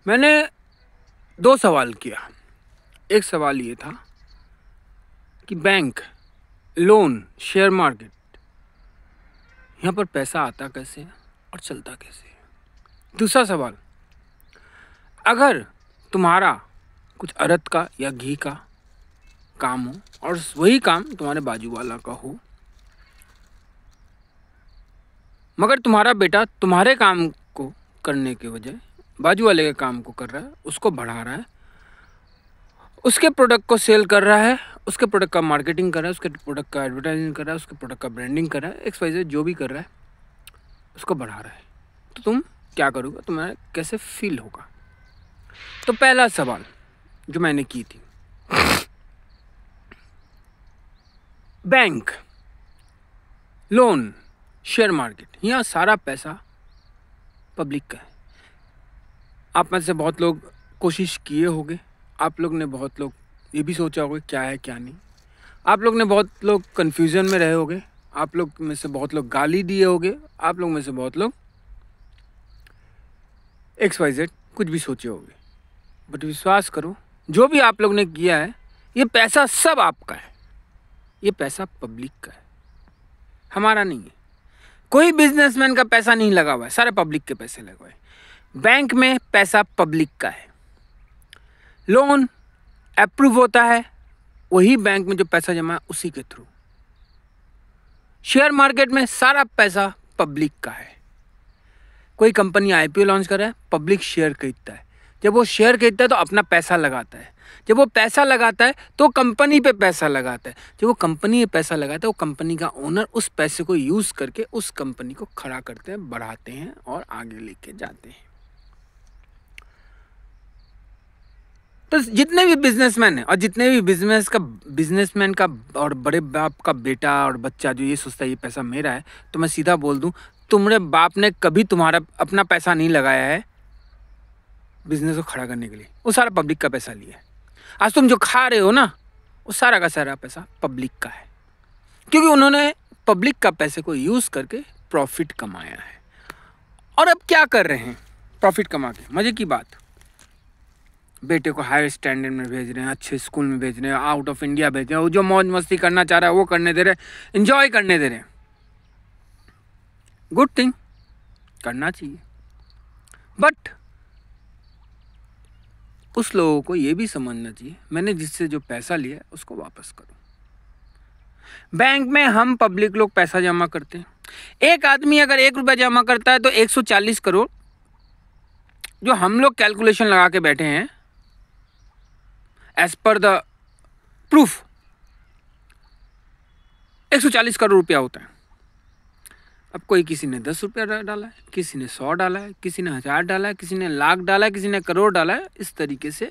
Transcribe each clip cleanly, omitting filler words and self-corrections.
मैंने 2 सवाल किया। एक सवाल ये था कि बैंक, लोन, शेयर मार्केट, यहाँ पर पैसा आता कैसे है और चलता कैसे है। दूसरा सवाल, अगर तुम्हारा कुछ अरत का या घी का काम हो और वही काम तुम्हारे बाजू वाला का हो, मगर तुम्हारा बेटा तुम्हारे काम को करने के बजाय बाजू वाले के काम को कर रहा है, उसको बढ़ा रहा है, उसके प्रोडक्ट को सेल कर रहा है, उसके प्रोडक्ट का मार्केटिंग कर रहा है, उसके प्रोडक्ट का एडवर्टाइजिंग कर रहा है, उसके प्रोडक्ट का ब्रांडिंग कर रहा है, XYZ जो भी कर रहा है उसको बढ़ा रहा है, तो तुम क्या करोगे, तुम्हारा कैसे फील होगा। तो पहला सवाल जो मैंने की थी, बैंक, लोन, शेयर मार्केट, यहाँ सारा पैसा पब्लिक का है। आप में से बहुत लोग कोशिश किए होंगे, आप लोग ने बहुत लोग ये भी सोचा होगा क्या है क्या नहीं, आप लोग ने बहुत लोग कन्फ्यूज़न में रहे होंगे, आप लोग में से बहुत लोग गाली दिए होंगे, आप लोग में से बहुत लोग XYZ कुछ भी सोचे होंगे। बट विश्वास करो, जो भी आप लोग ने किया है, ये पैसा सब आपका है, ये पैसा पब्लिक का है, हमारा नहीं है। कोई बिजनेसमैन का पैसा नहीं लगा हुआ है, सारे पब्लिक के पैसे लगे हुए हैं। बैंक में पैसा पब्लिक का है, लोन अप्रूव होता है वही बैंक में जो पैसा जमा है उसी के थ्रू। शेयर मार्केट में सारा पैसा पब्लिक का है। कोई कंपनी IPO लॉन्च कर रहा है, पब्लिक शेयर खरीदता है, जब वो शेयर खरीदता है तो अपना पैसा लगाता है, जब वो पैसा लगाता है तो कंपनी पे पैसा लगाता है, जब वो कंपनी पे पैसा लगाता है वो कंपनी का ओनर उस पैसे को यूज़ करके उस कंपनी को खड़ा करते हैं, बढ़ाते हैं और आगे लेके जाते हैं। तो जितने भी बिजनेसमैन हैं और जितने भी बिजनेसमैन का और बड़े बाप का बेटा और बच्चा जो ये सोचता है ये पैसा मेरा है, तो मैं सीधा बोल दूं, तुम्हारे बाप ने कभी तुम्हारा अपना पैसा नहीं लगाया है बिजनेस को खड़ा करने के लिए, वो सारा पब्लिक का पैसा लिया है। आज तुम जो खा रहे हो ना, वो सारा का सारा पैसा पब्लिक का है, क्योंकि उन्होंने पब्लिक का पैसे को यूज़ करके प्रॉफिट कमाया है। और अब क्या कर रहे हैं प्रॉफिट कमा के, मज़े की बात, बेटे को हायर स्टैंडर्ड में भेज रहे हैं, अच्छे स्कूल में भेज रहे हैं, आउट ऑफ इंडिया भेज रहे हैं, वो जो मौज मस्ती करना चाह रहा है वो करने दे रहे हैं, एंजॉय करने दे रहे हैं। गुड थिंग, करना चाहिए, बट उस लोगों को ये भी समझना चाहिए मैंने जिससे जो पैसा लिया है उसको वापस करूं। बैंक में हम पब्लिक लोग पैसा जमा करते हैं, एक आदमी अगर 1 रुपया जमा करता है तो 140 करोड़ जो हम लोग कैलकुलेशन लगा के बैठे हैं as per the proof 140 crore रुपया होता है। अब कोई किसी ने 10 रुपया डाला है, किसी ने 100 डाला है, किसी ने 1000 डाला है, किसी ने लाख डाला है, किसी ने करोड़ डाला है। इस तरीके से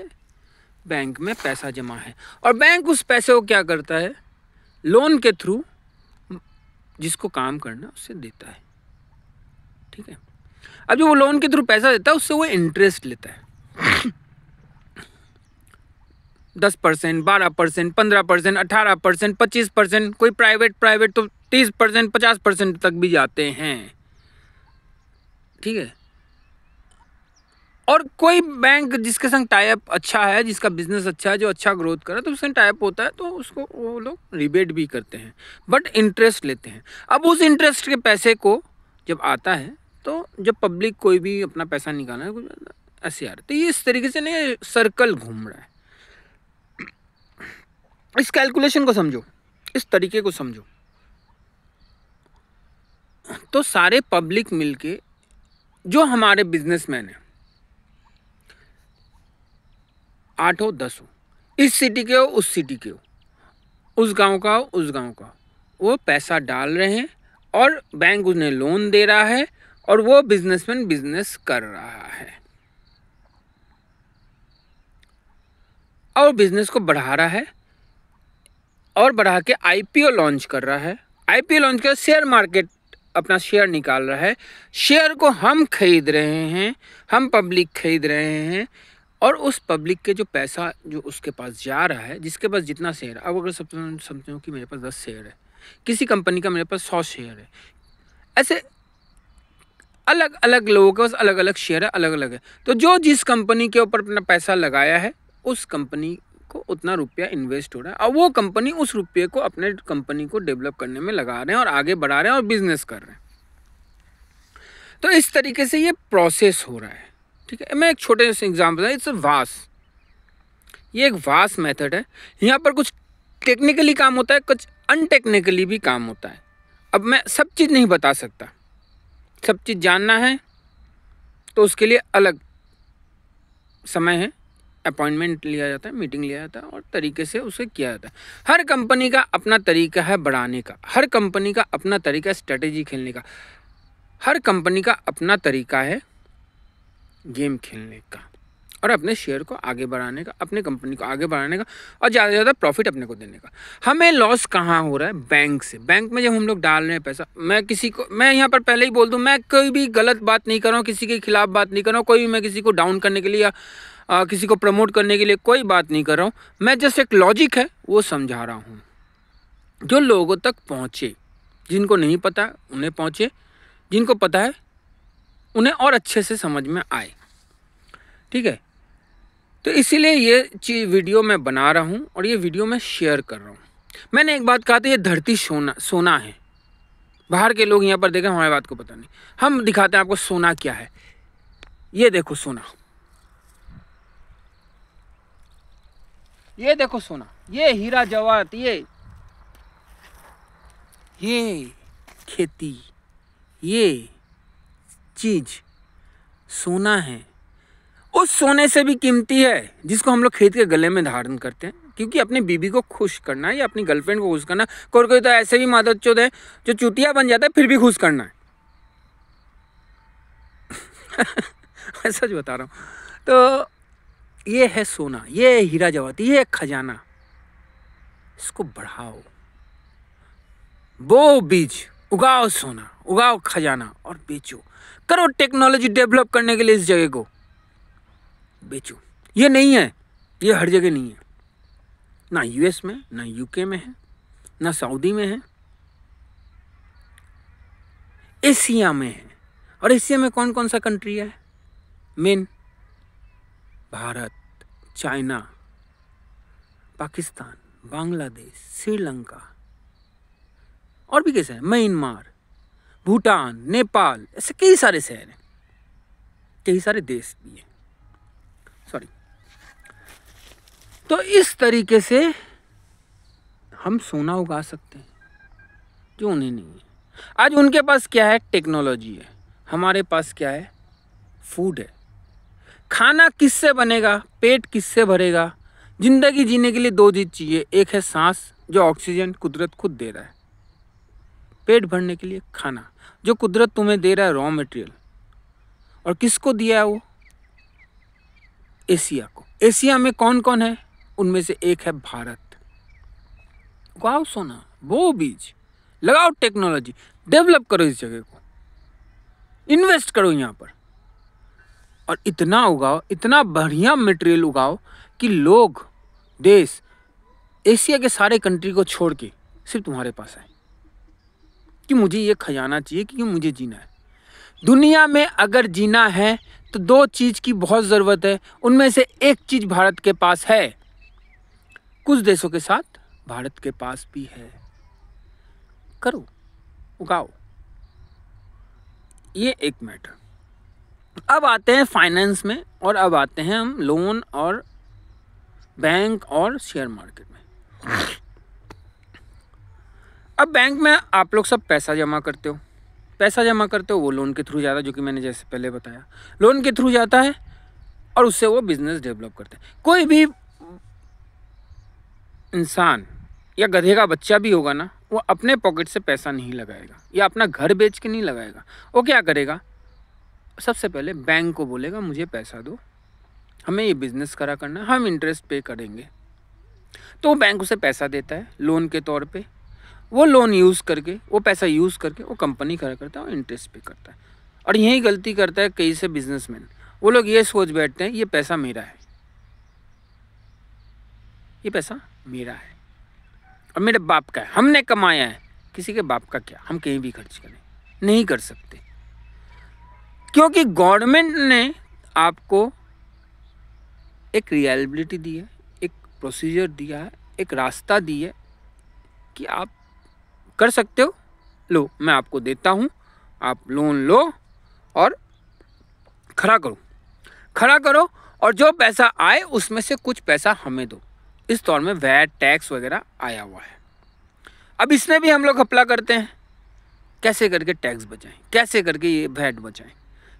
बैंक में पैसा जमा है और बैंक उस पैसे को क्या करता है, लोन के थ्रू जिसको काम करना उससे देता है। ठीक है, अब जो वो लोन के थ्रू पैसा देता है उससे वो इंटरेस्ट लेता है 10%, 12%, 15%, 18%, 25%, कोई प्राइवेट तो 30%, 50% तक भी जाते हैं। ठीक है, और कोई बैंक जिसके संग टाइप अच्छा है, जिसका बिजनेस अच्छा है, जो अच्छा ग्रोथ कर रहा है, तो उससे टाइप होता है तो उसको वो लोग रिबेट भी करते हैं, बट इंटरेस्ट लेते हैं। अब उस इंटरेस्ट के पैसे को जब आता है तो जब पब्लिक कोई भी अपना पैसा निकालना है ऐसे आ रहा है, तो ये इस तरीके से नहीं सर्कल घूम रहा है। इस कैलकुलेशन को समझो, इस तरीके को समझो, तो सारे पब्लिक मिलके जो हमारे बिजनेसमैन हैं, 8 हो 10 हो, इस सिटी के हो उस सिटी के हो, उस गांव का हो उस गांव का, वो पैसा डाल रहे हैं और बैंक उन्हें लोन दे रहा है और वो बिजनेसमैन बिजनेस कर रहा है और बिजनेस को बढ़ा रहा है और बढ़ा के IPO लॉन्च कर रहा है। IPO लॉन्च कर शेयर मार्केट अपना शेयर निकाल रहा है, शेयर को हम खरीद रहे हैं, हम पब्लिक खरीद रहे हैं और उस पब्लिक के जो पैसा जो उसके पास जा रहा है, जिसके पास जितना शेयर है, अब अगर समझो कि मेरे पास 10 शेयर है, किसी कंपनी का मेरे पास 100 शेयर है, ऐसे अलग अलग लोगों के पास अलग अलग शेयर है, अलग अलग है। तो जो जिस कंपनी के ऊपर अपना पैसा लगाया है उस कंपनी को उतना रुपया इन्वेस्ट हो रहा है और वो कंपनी उस रुपये को अपने कंपनी को डेवलप करने में लगा रहे हैं और आगे बढ़ा रहे हैं और बिजनेस कर रहे हैं। तो इस तरीके से ये प्रोसेस हो रहा है। ठीक है, मैं एक छोटे से एग्जाम्पल है, इट्स वास्ट, ये एक वास्ट मेथड है। यहाँ पर कुछ टेक्निकली काम होता है, कुछ अनटेक्निकली भी काम होता है। अब मैं सब चीज़ नहीं बता सकता, सब चीज़ जानना है तो उसके लिए अलग समय है, अपॉइंटमेंट लिया जाता है, मीटिंग लिया जाता है और तरीके से उसे किया जाता है। हर कंपनी का अपना तरीका है बढ़ाने का, हर कंपनी का अपना तरीका है स्ट्रेटेजी खेलने का, हर कंपनी का अपना तरीका है गेम खेलने का और अपने शेयर को आगे बढ़ाने का, अपने कंपनी को आगे बढ़ाने का और ज़्यादा से ज़्यादा प्रॉफिट अपने को देने का। हमें लॉस कहाँ हो रहा है? बैंक से। बैंक में जब हम लोग डाल रहे हैं पैसा, मैं यहाँ पर पहले ही बोल दूँ, मैं कोई भी गलत बात नहीं कर रहा हूँ, किसी के खिलाफ बात नहीं कर रहा हूँ, कोई भी मैं किसी को डाउन करने के लिए या किसी को प्रमोट करने के लिए कोई बात नहीं कर रहा हूँ। मैं जस्ट एक लॉजिक है वो समझा रहा हूँ, जो लोगों तक पहुँचे। जिनको नहीं पता उन्हें पहुँचे, जिनको पता है उन्हें और अच्छे से समझ में आए। ठीक है, तो इसीलिए ये वीडियो मैं बना रहा हूँ और ये वीडियो मैं शेयर कर रहा हूँ। मैंने एक बात कहा था, ये धरती सोना है। बाहर के लोग यहाँ पर देखें, हमारी बात को पता नहीं, हम दिखाते हैं आपको सोना क्या है। ये देखो सोना, ये देखो सोना, ये हीरा जवाहरात, ये खेती, ये चीज सोना है। उस सोने से भी कीमती है जिसको हम लोग खरीद के गले में धारण करते हैं, क्योंकि अपनी बीबी को खुश करना है या अपनी गर्लफ्रेंड को खुश करना है। कोई तो ऐसे भी मादरचोद है जो चुतिया बन जाता है फिर भी खुश करना है। मैं सच बता रहा हूँ। तो ये है सोना, ये हीरा जवाहरात, ये खजाना। इसको बढ़ाओ, बो बीज, उगाओ सोना, उगाओ खजाना और बेचो। करो टेक्नोलॉजी डेवलप करने के लिए इस जगह को बेचो। ये नहीं है, ये हर जगह नहीं है, ना यूएस में, ना यूके में है, ना सऊदी में है, एशिया में है। और एशिया में कौन कौन सा कंट्री है मेन? भारत, चाइना, पाकिस्तान, बांग्लादेश, श्रीलंका और भी कैसे है, म्यांमार, भूटान, नेपाल, ऐसे कई सारे शहर हैं, कई सारे देश भी हैं। सॉरी। तो इस तरीके से हम सोना उगा सकते हैं जो उन्हें नहीं है। आज उनके पास क्या है? टेक्नोलॉजी है। हमारे पास क्या है? फूड है। खाना किससे बनेगा? पेट किससे भरेगा? जिंदगी जीने के लिए दो चीज चाहिए, एक है सांस जो ऑक्सीजन कुदरत खुद दे रहा है, पेट भरने के लिए खाना जो कुदरत तुम्हें दे रहा है, रॉ मटेरियल। और किसको दिया है वो? एशिया को। एशिया में कौन कौन है? उनमें से एक है भारत। उगाओ सोना, बो बीज, लगाओ टेक्नोलॉजी, डेवलप करो इस जगह को, इन्वेस्ट करो यहाँ पर और इतना उगाओ, इतना बढ़िया मटेरियल उगाओ कि लोग, देश, एशिया के सारे कंट्री को छोड़ के सिर्फ तुम्हारे पास आए कि मुझे ये खजाना चाहिए, क्योंकि मुझे जीना है। दुनिया में अगर जीना है तो दो चीज की बहुत ज़रूरत है, उनमें से एक चीज भारत के पास है, कुछ देशों के साथ भारत के पास भी है। करो, उगाओ। ये एक मैटर। अब आते हैं फाइनेंस में और अब आते हैं हम लोन और बैंक और शेयर मार्केट में। अब बैंक में आप लोग सब पैसा जमा करते हो, पैसा जमा करते हो, वो लोन के थ्रू जाता है, जो कि मैंने जैसे पहले बताया, लोन के थ्रू जाता है और उससे वो बिजनेस डेवलप करते हैं। कोई भी इंसान या गधे का बच्चा भी होगा ना, वो अपने पॉकेट से पैसा नहीं लगाएगा या अपना घर बेच के नहीं लगाएगा। वो क्या करेगा? सबसे पहले बैंक को बोलेगा मुझे पैसा दो, हमें ये बिजनेस करा करना है, हम इंटरेस्ट पे करेंगे। तो वो बैंक उसे पैसा देता है लोन के तौर पे। वो लोन यूज़ करके, वो पैसा यूज़ करके वो कंपनी करा करता है और इंटरेस्ट पे करता है। और यही गलती करता है कई से बिजनेसमैन। वो लोग ये सोच बैठते हैं ये पैसा मेरा है, ये पैसा मेरा है और मेरे बाप का है, हमने कमाया है। किसी के बाप का क्या, हम कहीं भी खर्च करें, नहीं कर सकते। क्योंकि गवर्नमेंट ने आपको एक रियलिबिलिटी दी है, एक प्रोसीजर दिया है, एक रास्ता दी है कि आप कर सकते हो। लो, मैं आपको देता हूँ, आप लोन लो और खड़ा करो और जो पैसा आए उसमें से कुछ पैसा हमें दो। इस दौर में वैट टैक्स वगैरह आया हुआ है। अब इसमें भी हम लोग घपला करते हैं, कैसे करके टैक्स बचाएं, कैसे करके ये वैट बचाएं,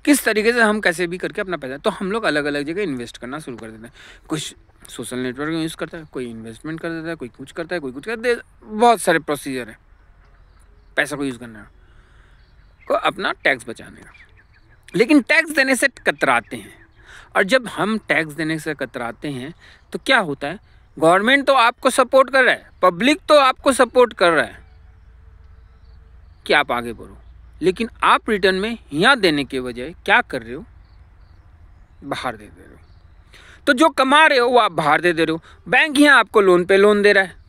किस तरीके से हम कैसे भी करके अपना पैसा, तो हम लोग अलग अलग जगह इन्वेस्ट करना शुरू कर देते हैं। कुछ सोशल नेटवर्क यूज़ करता है, कोई इन्वेस्टमेंट कर देता है, कोई कुछ करता है, कोई कुछ करता है। बहुत सारे प्रोसीजर है पैसा को यूज़ करने का, को अपना टैक्स बचाने का। लेकिन टैक्स देने से कतराते हैं, और जब हम टैक्स देने से कतराते हैं तो क्या होता है, गवर्नमेंट तो आपको सपोर्ट कर रहा है, पब्लिक तो आपको सपोर्ट कर रहा है कि आप आगे बढ़ो, लेकिन आप रिटर्न में यहाँ देने के बजाय क्या कर रहे हो, बाहर दे रहे हो। तो जो कमा रहे हो वो आप बाहर दे रहे हो। बैंक यहाँ आपको लोन पे लोन दे रहा है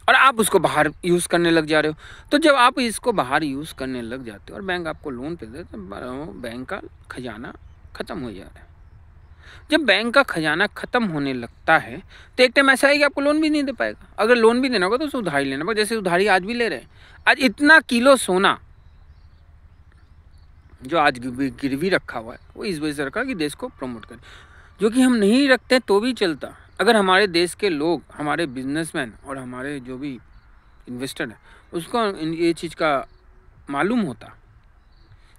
और आप उसको बाहर यूज़ करने लग जा रहे हो। तो जब आप इसको बाहर यूज़ करने लग जाते हो और बैंक आपको लोन पे दे, तो बैंक का खजाना ख़त्म हो जा रहा है। जब बैंक का खजाना ख़त्म होने लगता है तो एक टाइम ऐसा है कि आपको लोन भी नहीं दे पाएगा। अगर लोन भी देना होगा तो उसे उधारी लेना पड़ेगा, जैसे उधारी आज भी ले रहे हैं। आज इतना किलो सोना जो आज गिरवी रखा हुआ है, वो इस वजह से रखा कि देश को प्रमोट करें, जो कि हम नहीं रखते तो भी चलता। अगर हमारे देश के लोग, हमारे बिजनेसमैन और हमारे जो भी इन्वेस्टर हैं, उसको ये चीज़ का मालूम होता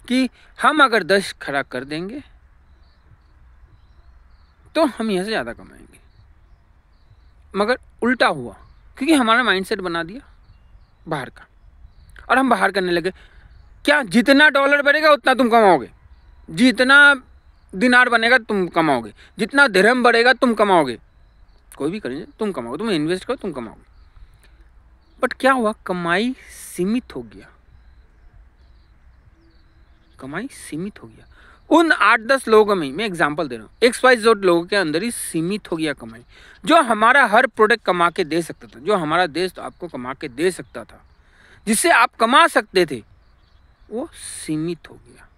कि हम अगर 10 खड़ा कर देंगे तो हम यहाँ से ज़्यादा कमाएंगे, मगर उल्टा हुआ, क्योंकि हमारा माइंडसेट बना दिया बाहर का, और हम बाहर करने लगे। क्या जितना डॉलर बढ़ेगा उतना तुम कमाओगे, जितना दिनार बनेगा तुम कमाओगे, जितना दिरहम बढ़ेगा तुम कमाओगे, कोई भी करेंगे तुम कमाओगे, तुम इन्वेस्ट करो तुम कमाओगे। बट क्या हुआ, कमाई सीमित हो गया, कमाई सीमित हो गया। उन 8-10 लोगों में, मैं एग्जांपल दे रहा हूँ, XYZ लोगों के अंदर ही सीमित हो गया कमाई। जो हमारा हर प्रोडक्ट कमा के दे सकता था, जो हमारा देश तो आपको कमा के दे सकता था, जिससे आप कमा सकते थे, वो सीमित हो गया।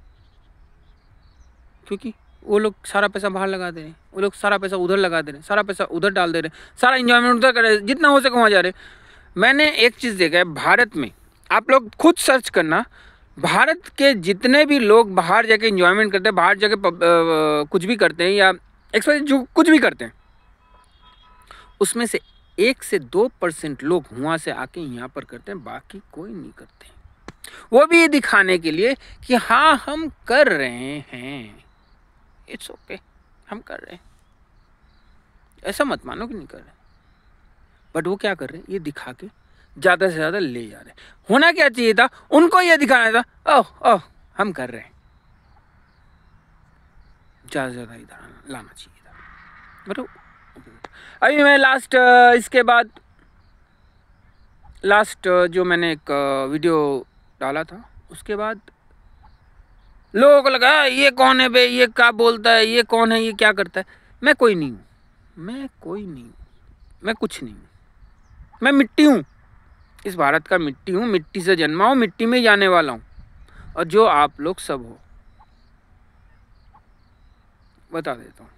क्योंकि वो लोग सारा पैसा बाहर लगा दे रहे हैं, वो लोग सारा पैसा उधर लगा दे रहे हैं, सारा पैसा उधर डाल दे रहे हैं, सारा इंजॉयमेंट उधर कर रहे हैं, जितना हो सके वहाँ जा रहे हैं। मैंने एक चीज़ देखा है भारत में, आप लोग खुद सर्च करना, भारत के जितने भी लोग बाहर जाके इंजॉयमेंट करते हैं, बाहर जाके कुछ भी करते हैं या जो कुछ भी करते हैं, उसमें से 1 से 2% लोग वहाँ से आके यहाँ पर करते हैं, बाकी कोई नहीं करते। वो भी ये दिखाने के लिए कि हाँ हम कर रहे हैं, इट्स ओके, हम कर रहे हैं, ऐसा मत मानो कि नहीं कर रहे। बट वो क्या कर रहे हैं, ये दिखा के ज़्यादा से ज़्यादा ले जा रहे हैं। होना क्या चाहिए था, उनको ये दिखाना था, ओह हम कर रहे हैं, ज़्यादा से ज़्यादा इधर लाना चाहिए था। बट अभी मैं इसके बाद लास्ट जो मैंने एक वीडियो डाला था, उसके बाद लोगों को लगा ये कौन है बे, ये क्या बोलता है, ये कौन है, ये क्या करता है। मैं कोई नहीं हूँ, मैं कोई नहीं हूँ, मैं कुछ नहीं हूँ, मैं मिट्टी हूँ, इस भारत का मिट्टी हूँ, मिट्टी से जन्मा हूँ, मिट्टी में जाने वाला हूँ, और जो आप लोग सब हो, बता देता हूँ।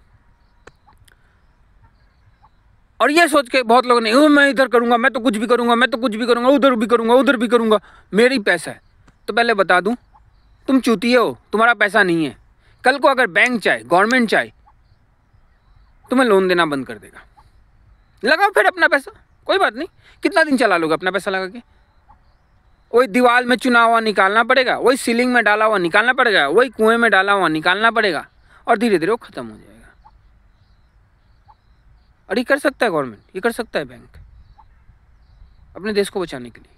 और ये सोच के बहुत लोग नहीं, मैं इधर करूँगा, मैं तो कुछ भी करूँगा, मैं तो कुछ भी करूँगा, उधर भी करूँगा, उधर भी करूँगा, मेरी पैसा है। तो पहले बता दूँ, तुम चूतिए हो, तुम्हारा पैसा नहीं है। कल को अगर बैंक चाहे, गवर्नमेंट चाहे, तुम्हें लोन देना बंद कर देगा। लगाओ फिर अपना पैसा, कोई बात नहीं, कितना दिन चला लोगे अपना पैसा लगा के। वही दीवार में चुना हुआ निकालना पड़ेगा, वही सीलिंग में डाला हुआ निकालना पड़ेगा, वही कुएं में डाला हुआ निकालना पड़ेगा, और धीरे धीरे वो खत्म हो जाएगा। और ये कर सकता है गवर्नमेंट, ये कर सकता है बैंक, अपने देश को बचाने के लिए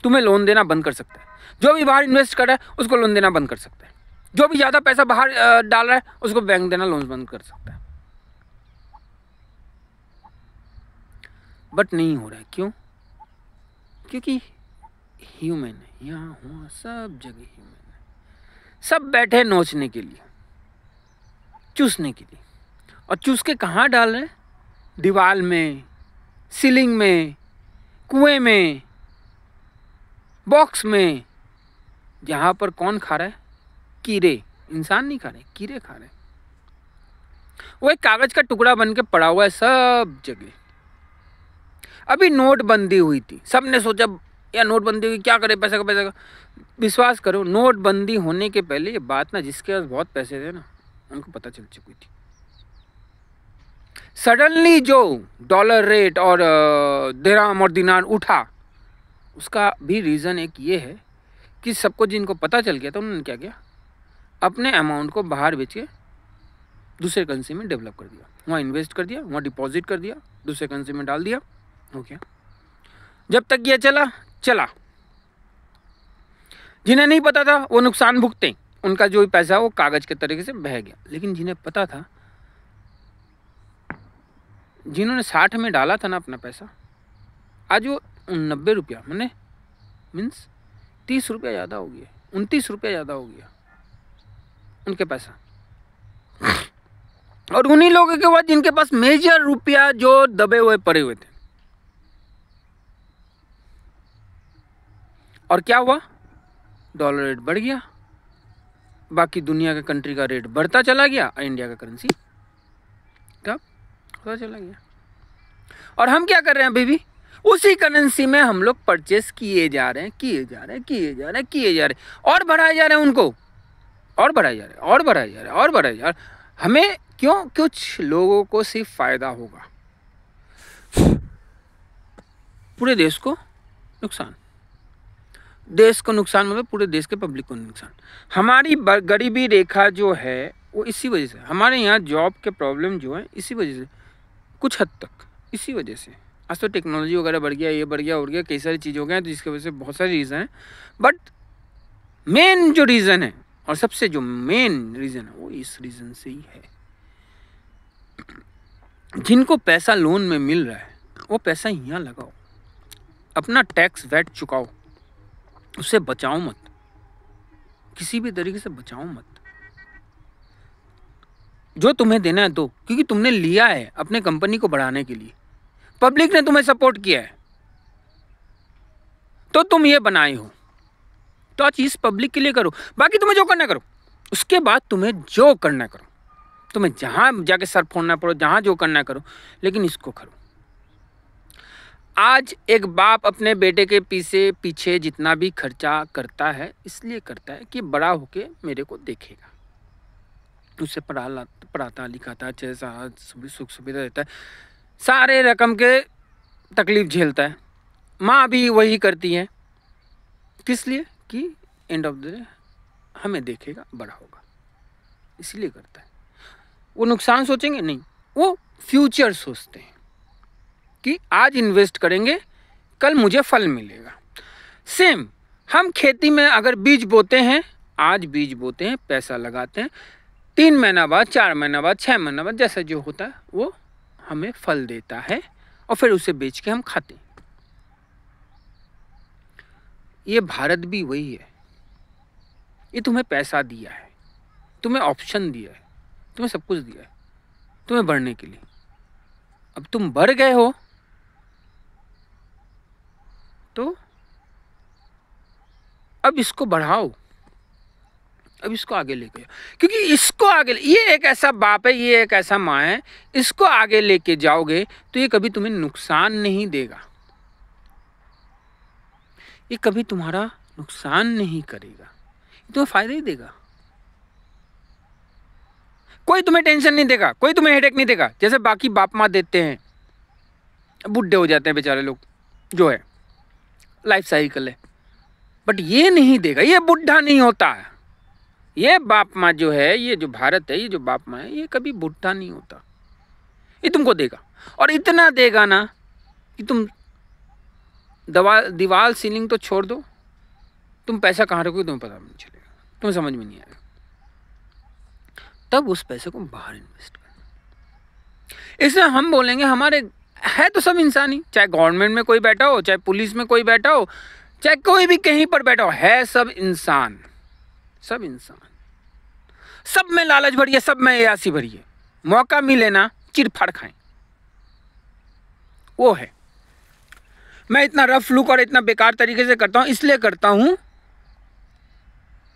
तुम्हें लोन देना बंद कर सकता है। जो भी बाहर इन्वेस्ट कर रहा है उसको लोन देना बंद कर सकता है, जो भी ज़्यादा पैसा बाहर डाल रहा है उसको बैंक देना लोन बंद कर सकता है। बट नहीं हो रहा है, क्यों? क्योंकि ह्यूमन है, यहाँ हुआ सब जगह ह्यूमन है, सब बैठे नोचने के लिए, चूसने के लिए। और चूस के कहाँ डाल रहे हैं? दीवार में, सीलिंग में, कुएं में, बॉक्स में, जहाँ पर कौन खा रहा है? कीड़े। इंसान नहीं खा रहे, कीड़े खा रहे हैं। वो एक कागज का टुकड़ा बन के पड़ा हुआ है सब जगह। अभी नोटबंदी हुई थी, सबने सोचा या नोटबंदी हुई, क्या करे पैसा का। विश्वास करो, नोटबंदी होने के पहले ये बात ना जिसके पास बहुत पैसे थे ना उनको पता चल चुकी थी। सडनली जो डॉलर रेट और दिरहम और दिनार उठा, उसका भी रीज़न एक ये है कि सबको जिनको पता चल गया था उन्होंने क्या किया, अपने अमाउंट को बाहर बेच के दूसरे करेंसी में डेवलप कर दिया, वहाँ इन्वेस्ट कर दिया, वहाँ डिपॉजिट कर दिया, दूसरे करेंसी में डाल दिया। हो गया। जब तक ये चला, जिन्हें नहीं पता था वो नुकसान भुगते, उनका जो भी पैसा वो कागज के तरीके से बह गया। लेकिन जिन्हें पता था, जिन्होंने 60 में डाला था ना अपना पैसा, आज वो 90 रुपया मीन्स 30 रुपया ज़्यादा हो गया, 29 रुपया ज़्यादा हो गया उनके पैसा। और उन्हीं लोगों के बाद जिनके पास मेजर रुपया जो दबे हुए पड़े हुए थे। और क्या हुआ? डॉलर रेट बढ़ गया, बाकी दुनिया के कंट्री का रेट बढ़ता चला गया और इंडिया का करेंसी कब होता चला गया। और हम क्या कर रहे हैं अभी भी? उसी करेंसी में हम लोग परचेस किए जा रहे हैं और बढ़ाए जा रहे हैं उनको, और बढ़ाए जा रहे हैं। हमें क्यों? कुछ लोगों को सिर्फ फायदा होगा, पूरे देश को नुकसान। देश को नुकसान मतलब पूरे देश के पब्लिक को नुकसान। हमारी गरीबी रेखा जो है वो इसी वजह से, हमारे यहाँ जॉब के प्रॉब्लम जो है इसी वजह से, कुछ हद तक इसी वजह से। आज तो टेक्नोलॉजी वगैरह बढ़ गया, ये बढ़ गया और गया, कई सारी चीज़ हो गए हैं, तो जिसकी वजह से बहुत सारी रीज़न है। बट मेन जो रीज़न है और सबसे जो मेन रीज़न है वो इस रीज़न से ही है। जिनको पैसा लोन में मिल रहा है वो पैसा यहाँ लगाओ, अपना टैक्स वैट चुकाओ, उससे बचाओ मत, किसी भी तरीके से बचाओ मत। जो तुम्हें देना है दो, क्योंकि तुमने लिया है अपने कंपनी को बढ़ाने के लिए, पब्लिक ने तुम्हें सपोर्ट किया है तो तुम ये बनाए हो, तो आज इस पब्लिक के लिए करो। बाकी तुम्हें जो करना करो, उसके बाद तुम्हें जो करना करो, तुम्हें जहां जाके सर फोड़ना पड़ो, जहां जो करना करो, लेकिन इसको करो। आज एक बाप अपने बेटे के पीछे जितना भी खर्चा करता है इसलिए करता है कि बड़ा होके मेरे को देखेगा, उससे पढ़ाता लिखाता, अच्छे से सुख सुविधा देता है, सारे रकम के तकलीफ झेलता है। माँ भी वही करती है, किस लिए? कि एंड ऑफ द डे हमें देखेगा, बड़ा होगा, इसलिए करता है। वो नुकसान सोचेंगे नहीं, वो फ्यूचर सोचते हैं कि आज इन्वेस्ट करेंगे कल मुझे फल मिलेगा। सेम हम खेती में अगर बीज बोते हैं, आज बीज बोते हैं, पैसा लगाते हैं, 3 महीना बाद, 4 महीना बाद, 6 महीना बाद जैसा जो होता है वो हमें फल देता है और फिर उसे बेच के हम खाते हैं। ये भारत भी वही है। ये तुम्हें पैसा दिया है, तुम्हें ऑप्शन दिया है, तुम्हें सब कुछ दिया है तुम्हें बढ़ने के लिए। अब तुम बढ़ गए हो तो अब इसको बढ़ाओ, अब इसको आगे लेके जाओ, क्योंकि इसको आगे, ये एक ऐसा बाप है, ये एक ऐसा माँ है, इसको आगे लेके जाओगे तो ये कभी तुम्हें नुकसान नहीं देगा, ये कभी तुम्हारा नुकसान नहीं करेगा, ये तुम्हें फायदा ही देगा। कोई तुम्हें टेंशन नहीं देगा, कोई तुम्हें हेडेक नहीं देगा, जैसे बाकी बाप माँ देते हैं। बुढ़े हो जाते हैं बेचारे लोग, जो है लाइफ साइकिल है, बट ये नहीं देगा, ये बुढ़ा नहीं होता है। ये बाप माँ जो है, ये जो भारत है, ये जो बाप माँ है, ये कभी बुढ़ा नहीं होता, ये तुमको देगा। और इतना देगा ना कि तुम दीवार सीलिंग तो छोड़ दो, तुम पैसा कहाँ रखोगे तुम्हें पता नहीं चलेगा, तुम्हें समझ में नहीं आएगा। तब उस पैसे को बाहर इन्वेस्ट करना। इसलिए हम बोलेंगे हमारे है तो सब इंसान ही, चाहे गवर्नमेंट में कोई बैठा हो, चाहे पुलिस में कोई बैठा हो, चाहे कोई भी कहीं पर बैठा हो, है सब इंसान, सब इंसान। सब में लालच भरी है, सब में अयासी भरी है, मौका मिले ना चिरफाड़ खाएं, वो है। मैं इतना रफ लुक और इतना बेकार तरीके से करता हूं, इसलिए करता हूं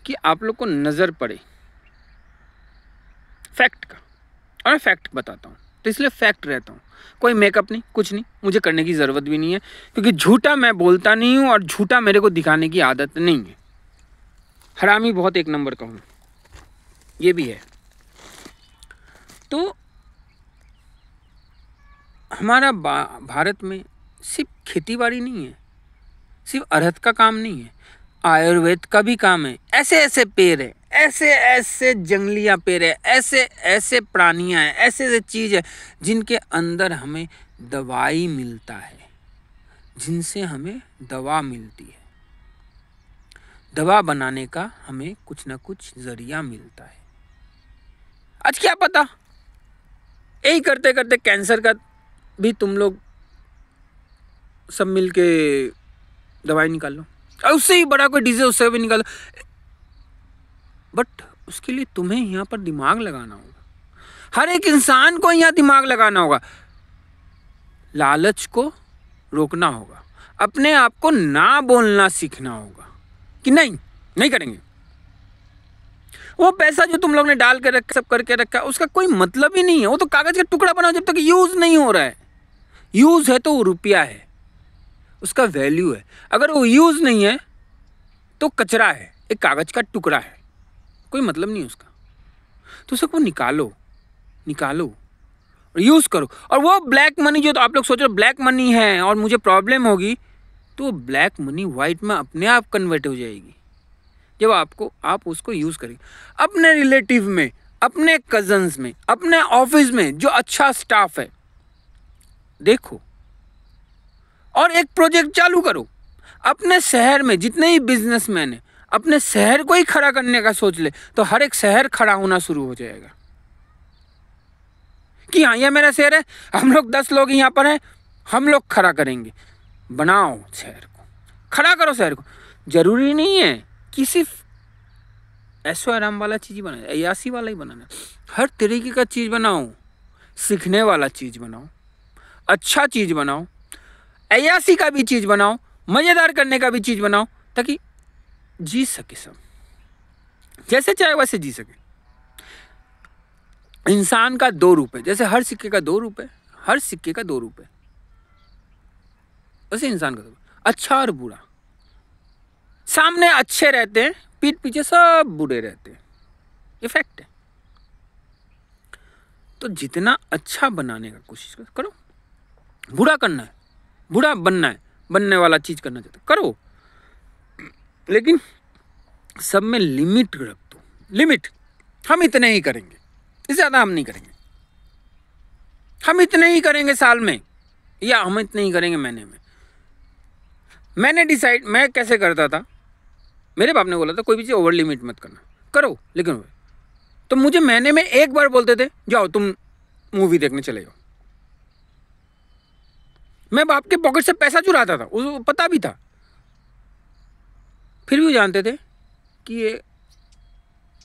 कि आप लोग को नज़र पड़े फैक्ट का, और मैं फैक्ट बताता हूँ तो इसलिए फैक्ट रहता हूँ। कोई मेकअप नहीं, कुछ नहीं, मुझे करने की ज़रूरत भी नहीं है, क्योंकि झूठा मैं बोलता नहीं हूँ और झूठा मेरे को दिखाने की आदत नहीं है। हरामी बहुत एक नंबर का हूँ, ये भी है। तो हमारा भारत में सिर्फ खेती बाड़ी नहीं है, सिर्फ अरहर का काम नहीं है, आयुर्वेद का भी काम है। ऐसे ऐसे पेड़ है, ऐसे ऐसे जंगलियां पेड़ है, ऐसे ऐसे प्राणियां हैं, ऐसे ऐसे चीज़ है जिनके अंदर हमें दवाई मिलता है, जिनसे हमें दवा मिलती है। दवा बनाने का हमें कुछ ना कुछ जरिया मिलता है। आज क्या पता, यही करते करते कैंसर का भी तुम लोग सब मिलके दवाई निकाल लो, और उससे ही बड़ा कोई डिजीज उससे भी निकालो। बट उसके लिए तुम्हें यहाँ पर दिमाग लगाना होगा, हर एक इंसान को यहाँ दिमाग लगाना होगा, लालच को रोकना होगा, अपने आप को ना बोलना सीखना होगा कि नहीं, नहीं करेंगे। वो पैसा जो तुम लोग ने डाल के रखा, सब करके रखा, उसका कोई मतलब ही नहीं है। वो तो कागज का टुकड़ा बनाओ, जब तक यूज नहीं हो रहा है। यूज है तो वो रुपया है, उसका वैल्यू है। अगर वो यूज नहीं है तो कचरा है, एक कागज का टुकड़ा है, कोई मतलब नहीं उसका। तो उसको निकालो, निकालो और यूज करो। और वो ब्लैक मनी जो तो आप लोग सोच रहे हो ब्लैक मनी है और मुझे प्रॉब्लम होगी, तो ब्लैक मनी व्हाइट में अपने आप कन्वर्ट हो जाएगी जब आप उसको यूज करेंगे। अपने रिलेटिव में, अपने कजन्स में, अपने ऑफिस में जो अच्छा स्टाफ है देखो, और एक प्रोजेक्ट चालू करो। अपने शहर में जितने ही बिजनेसमैन है, अपने शहर को ही खड़ा करने का सोच ले, तो हर एक शहर खड़ा होना शुरू हो जाएगा कि हाँ ये मेरा शहर है, हम लोग 10 लोग यहाँ पर हैं, हम लोग खड़ा करेंगे। बनाओ शहर को, खड़ा करो शहर को। जरूरी नहीं है कि सिर्फ ऐशो आराम वाला चीज बनाना, अयासी वाला ही बनाना। हर तरीके का चीज बनाओ, सीखने वाला चीज बनाओ, अच्छा चीज बनाओ, अयासी का भी चीज बनाओ, मजेदार करने का भी चीज बनाओ, ताकि जी सके सब, जैसे चाहे वैसे जी सके। इंसान का 2 रूप है, जैसे हर सिक्के का 2 रूप है, हर सिक्के का 2 रूप है, वैसे इंसान का 2 रूप, अच्छा और बुरा। सामने अच्छे रहते हैं, पीठ पीछे सब बुरे रहते हैं, ये फैक्ट है। तो जितना अच्छा बनाने का कोशिश करो। बुरा करना है, बुरा बनना है, बनने वाला चीज करना चाहते करो, लेकिन सब में लिमिट रख दो। लिमिट, हम इतने ही करेंगे, इससे ज्यादा हम नहीं करेंगे। हम इतने ही करेंगे साल में, या हम इतने ही करेंगे महीने में। मैंने डिसाइड, मैं कैसे करता था, मेरे बाप ने बोला था कोई भी चीज ओवर लिमिट मत करना, करो लेकिन। तो मुझे महीने में एक बार बोलते थे जाओ तुम मूवी देखने चले जाओ। मैं बाप के पॉकेट से पैसा चुराता था, उसको पता भी था, फिर भी जानते थे कि ये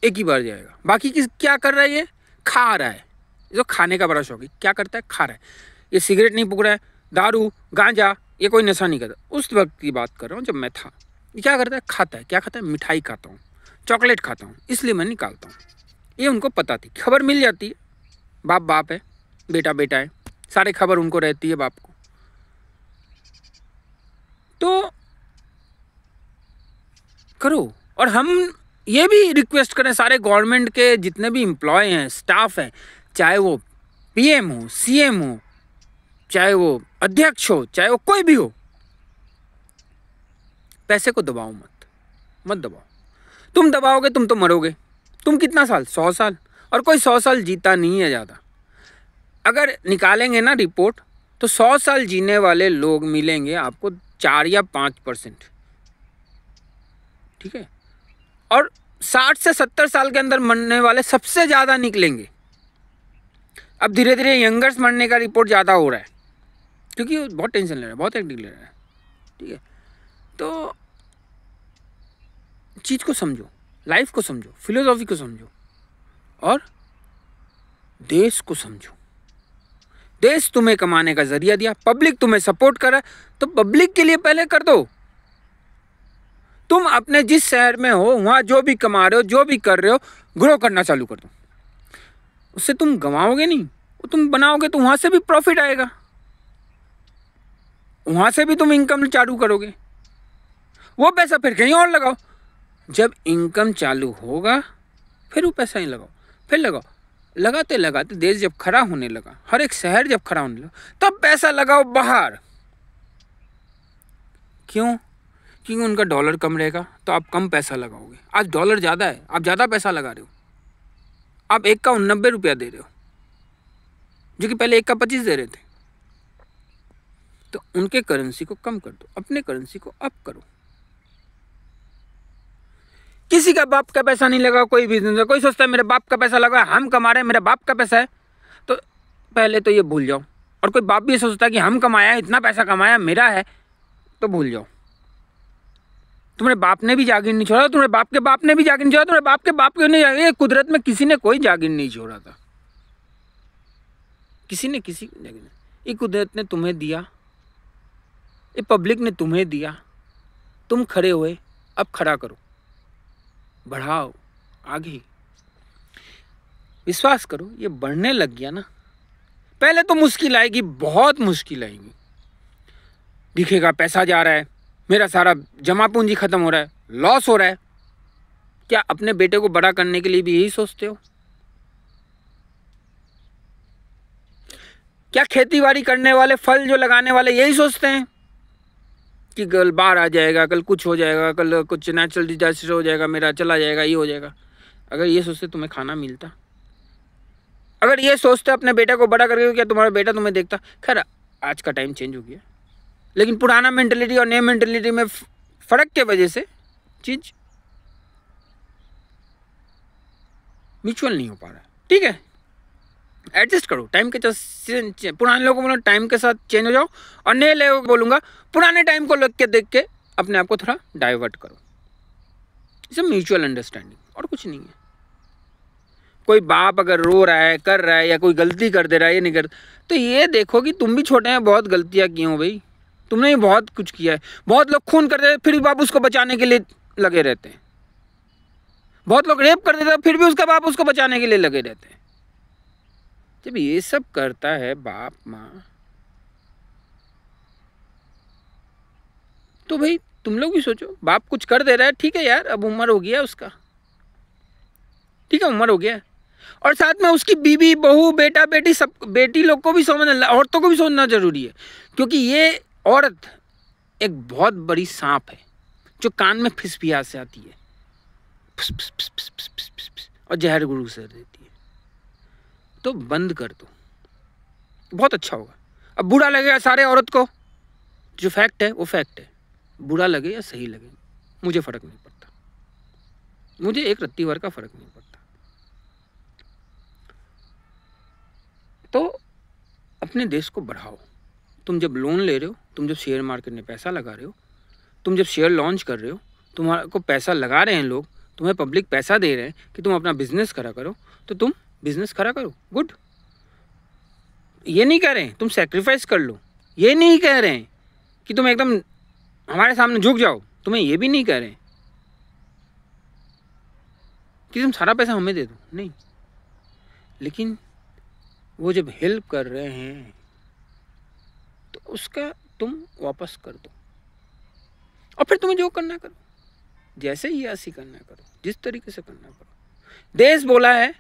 एक ही बार जाएगा। बाकी किस क्या कर रहा है, ये खा रहा है, जो खाने का बड़ा शौक है, क्या करता है, खा रहा है। ये सिगरेट नहीं फूक रहा है, दारू गांजा, ये कोई नशा नहीं करता। उस वक्त की बात कर रहा हूँ जब मैं था। ये क्या करता है, खाता है, क्या खाता है, मिठाई खाता हूँ, चॉकलेट खाता हूँ, इसलिए मैं निकालता हूँ। ये उनको पता थी, खबर मिल जाती है, बाप बाप है, बेटा बेटा है, सारे खबर उनको रहती है बाप को। तो करो। और हम ये भी रिक्वेस्ट करें सारे गवर्नमेंट के जितने भी एम्प्लॉय हैं, स्टाफ हैं, चाहे वो पीएम हो, सीएम हो, चाहे वो अध्यक्ष हो, चाहे वो कोई भी हो, पैसे को दबाओ मत दबाओ। तुम दबाओगे तुम तो मरोगे। तुम कितना साल, 100 साल, और कोई 100 साल जीता नहीं है ज़्यादा। अगर निकालेंगे ना रिपोर्ट, तो 100 साल जीने वाले लोग मिलेंगे आपको 4 या 5%, ठीक है। और 60 से 70 साल के अंदर मरने वाले सबसे ज़्यादा निकलेंगे। अब धीरे धीरे यंगर्स मरने का रिपोर्ट ज़्यादा हो रहा है, क्योंकि वो बहुत टेंशन ले रहा है, बहुत एक्टिव ले रहा है, ठीक है। तो चीज़ को समझो, लाइफ को समझो, फिलोसॉफी को समझो, और देश को समझो। देश तुम्हें कमाने का जरिया दिया, पब्लिक तुम्हें सपोर्ट करा, तो पब्लिक के लिए पहले कर दो। तुम अपने जिस शहर में हो वहाँ जो भी कमा रहे हो, जो भी कर रहे हो, ग्रो करना चालू कर दो। उससे तुम गंवाओगे नहीं, वो तुम बनाओगे तो वहाँ से भी प्रॉफिट आएगा, वहाँ से भी तुम इनकम चालू करोगे। वो पैसा फिर कहीं और लगाओ। जब इनकम चालू होगा फिर वो पैसा ही लगाओ, फिर लगाओ। लगाते लगाते देश जब खड़ा होने लगा, हर एक शहर जब खड़ा होने लगा, तब पैसा लगाओ बाहर। क्यों? क्योंकि उनका डॉलर कम रहेगा तो आप कम पैसा लगाओगे। आज डॉलर ज़्यादा है, आप ज़्यादा पैसा लगा रहे हो। आप एक का 90 रुपया दे रहे हो, जो कि पहले एक का 25 दे रहे थे। तो उनके करेंसी को कम कर दो, अपने करेंसी को अप करो। किसी का बाप का पैसा नहीं लगा कोई बिजनेस में। कोई सोचता है मेरे बाप का पैसा लगा, हम कमा रहे हैं, मेरे बाप का पैसा है, तो पहले तो ये भूल जाओ। और कोई बाप भी सोचता है कि हम कमाया, इतना पैसा कमाया, मेरा है, तो भूल जाओ। तुम्हारे बाप ने भी जागीर नहीं छोड़ा, तुम्हारे बाप के बाप ने भी जागीर नहीं छोड़ा, तुम्हारे बाप के बाप ने जागीर। कुदरत में किसी ने कोई जागीर नहीं छोड़ा था, किसी ने किसी जागीर नहीं। ये कुदरत ने तुम्हें दिया, ये पब्लिक ने तुम्हें दिया, तुम खड़े हुए, अब खड़ा करो, बढ़ाओ आगे। विश्वास करो, ये बढ़ने लग गया ना, पहले तो मुश्किल आएगी, बहुत मुश्किल आएगी। दिखेगा पैसा जा रहा है, मेरा सारा जमा पूंजी खत्म हो रहा है, लॉस हो रहा है। क्या अपने बेटे को बड़ा करने के लिए भी यही सोचते हो? क्या खेती बाड़ी करने वाले, फल जो लगाने वाले यही सोचते हैं कि कल बाढ़ आ जाएगा, कल कुछ हो जाएगा, कल कुछ नेचुरल डिजास्टर हो जाएगा, मेरा चला जाएगा, ये हो जाएगा? अगर ये सोचते तुम्हें खाना मिलता, अगर ये सोचते अपने बेटे को बड़ा करके, क्या तुम्हारा बेटा तुम्हें देखता? खैर आज का टाइम चेंज हो गया, लेकिन पुराना मेंटलिटी और नए मेंटलिटी में फर्क के वजह से चीज म्यूचुअल नहीं हो पा रहा है। ठीक है, एडजस्ट करो टाइम के। पुराने लोगों को बोलो टाइम के साथ चेंज हो जाओ, और नए लोगों को बोलूँगा पुराने टाइम को लग के देख के अपने आप को थोड़ा डाइवर्ट करो। इसे म्यूचुअल अंडरस्टैंडिंग, और कुछ नहीं है। कोई बाप अगर रो रहा है, कर रहा है, या कोई गलती कर दे रहा है, ये नहीं कर, तो ये देखो कि तुम भी छोटे हैं, बहुत गलतियाँ की हो भाई, तुमने ये बहुत कुछ किया है। बहुत लोग खून कर देते हैं, फिर भी बाप उसको बचाने के लिए लगे रहते हैं। बहुत लोग रेप कर देते हैं, फिर भी उसका बाप उसको बचाने के लिए लगे रहते हैं। जब ये सब करता है बाप माँ, तो भाई तुम लोग भी सोचो, बाप कुछ कर दे रहा है, ठीक है यार, अब उम्र हो गया उसका, ठीक है उम्र हो गया, और साथ में उसकी बीवी, बहू, बेटा, बेटी, सब, बेटी लोग को भी समझना, औरतों को भी सोचना जरूरी है। क्योंकि ये औरत एक बहुत बड़ी सांप है जो कान में फिसफिया से आती है, फिस, फिस, फिस, फिस, फिस, फिस, फिस, फिस, और जहर गुरु से देती है। तो बंद कर दो, बहुत अच्छा होगा। अब बुरा लगेगा सारे औरत को, जो फैक्ट है वो फैक्ट है, बुरा लगे या सही लगे मुझे फर्क नहीं पड़ता, मुझे एक रत्ती भर का फर्क नहीं पड़ता। तो अपने देश को बढ़ाओ। तुम जब लोन ले रहे हो, तुम जब शेयर मार्केट में पैसा लगा रहे हो, तुम जब शेयर लॉन्च कर रहे हो, तुम्हारे को पैसा लगा रहे हैं लोग, तुम्हें पब्लिक पैसा दे रहे हैं कि तुम अपना बिजनेस खड़ा करो, तो तुम बिजनेस खड़ा करो, गुड। ये नहीं कह रहे हैं तुम सेक्रीफाइस कर लो, ये नहीं कह रहे हैं कि तुम एकदम हमारे सामने झुक जाओ, तुम्हें ये भी नहीं कह रहे हैं कि तुम सारा पैसा हमें दे दो, नहीं। लेकिन वो जब हेल्प कर रहे हैं तो उसका तुम वापस कर दो, और फिर तुम्हें जो करना करो, जैसे ही ऐसी करना करो, जिस तरीके से करना करो। देश बोला है,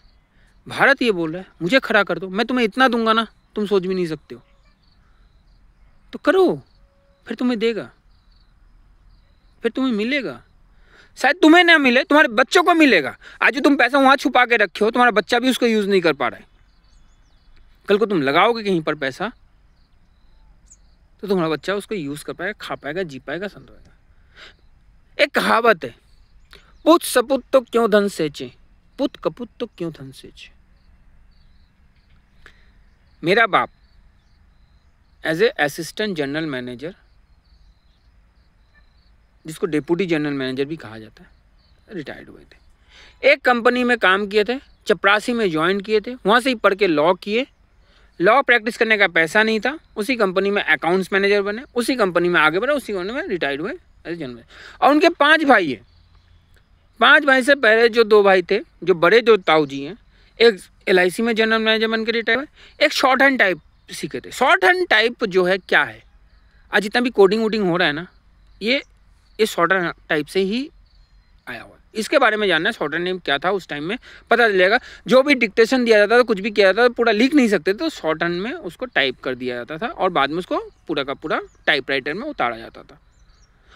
भारत ये बोल रहा है मुझे खड़ा कर दो, मैं तुम्हें इतना दूंगा ना तुम सोच भी नहीं सकते हो, तो करो, फिर तुम्हें देगा, फिर तुम्हें मिलेगा। शायद तुम्हें ना मिले, तुम्हारे बच्चों को मिलेगा। आज तुम पैसा वहां छुपा के रखे हो, तुम्हारा बच्चा भी उसको यूज नहीं कर पा रहा है, कल को तुम लगाओगे कहीं पर पैसा, तो तुम्हारा बच्चा उसको यूज कर पाएगा, खा पाएगा, जी पाएगा, समझाएगा। एक कहावत है, पुत सपुत तो क्यों धन सेचे, पुत कपुत तो क्यों धन सेचे। मेरा बाप as a assistant general manager, जिसको डिप्टी जनरल मैनेजर भी कहा जाता है, रिटायर्ड हुए थे। एक कंपनी में काम किए थे, चपरासी में ज्वाइन किए थे, वहाँ से ही पढ़ के लॉ किए। लॉ प्रैक्टिस करने का पैसा नहीं था, उसी कंपनी में अकाउंट्स मैनेजर बने, उसी कंपनी में आगे बढ़े, उसी कंपनी में रिटायर्ड हुए, ऐसे जन्म है। और उनके 5 भाई हैं। 5 भाई से पहले जो 2 भाई थे, जो बड़े जो ताऊ जी हैं, एक LIC में जनरल मैनेजर बन के रिटायर हुए, एक शॉर्ट हैंड टाइप सीखे थे। शॉर्ट हैंड टाइप जो है क्या है, आज जितना भी कोडिंग वोडिंग हो रहा है ना, ये शॉर्ट हैंड टाइप से ही आया हुआ है। इसके बारे में जानना है, शॉर्ट हैंड नेम क्या था उस टाइम में पता चलेगा। जो भी डिक्टेशन दिया जाता था, कुछ भी किया जाता था, पूरा लिख नहीं सकते तो शॉर्ट हैंड में उसको टाइप कर दिया जाता था और बाद में उसको पूरा का पूरा टाइपराइटर में उतारा जाता था।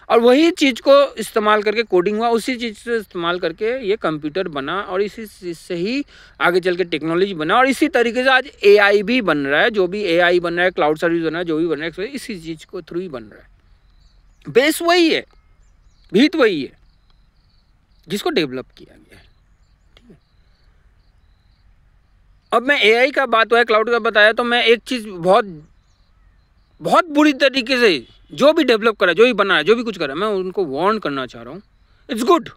और वही चीज़ को इस्तेमाल करके कोडिंग हुआ, उसी चीज़ से इस्तेमाल करके ये कंप्यूटर बना और इसी चीज़ से ही आगे चल के टेक्नोलॉजी बना। और इसी तरीके से आज AI भी बन रहा है। जो भी AI बन रहा है, क्लाउड सर्विस बन रहा है, जो भी बन रहा है, इसी चीज़ को थ्रू ही बन रहा है। बेस वही है, भीत वही है जिसको डेवलप किया गया है। ठीक है, अब मैं AI का बात हुआ है, क्लाउड का बताया, तो मैं एक चीज़ बहुत बुरी तरीके से जो भी डेवलप करा, जो भी बना है, जो भी कुछ करा, मैं उनको वार्न करना चाह रहा हूँ। इट्स गुड,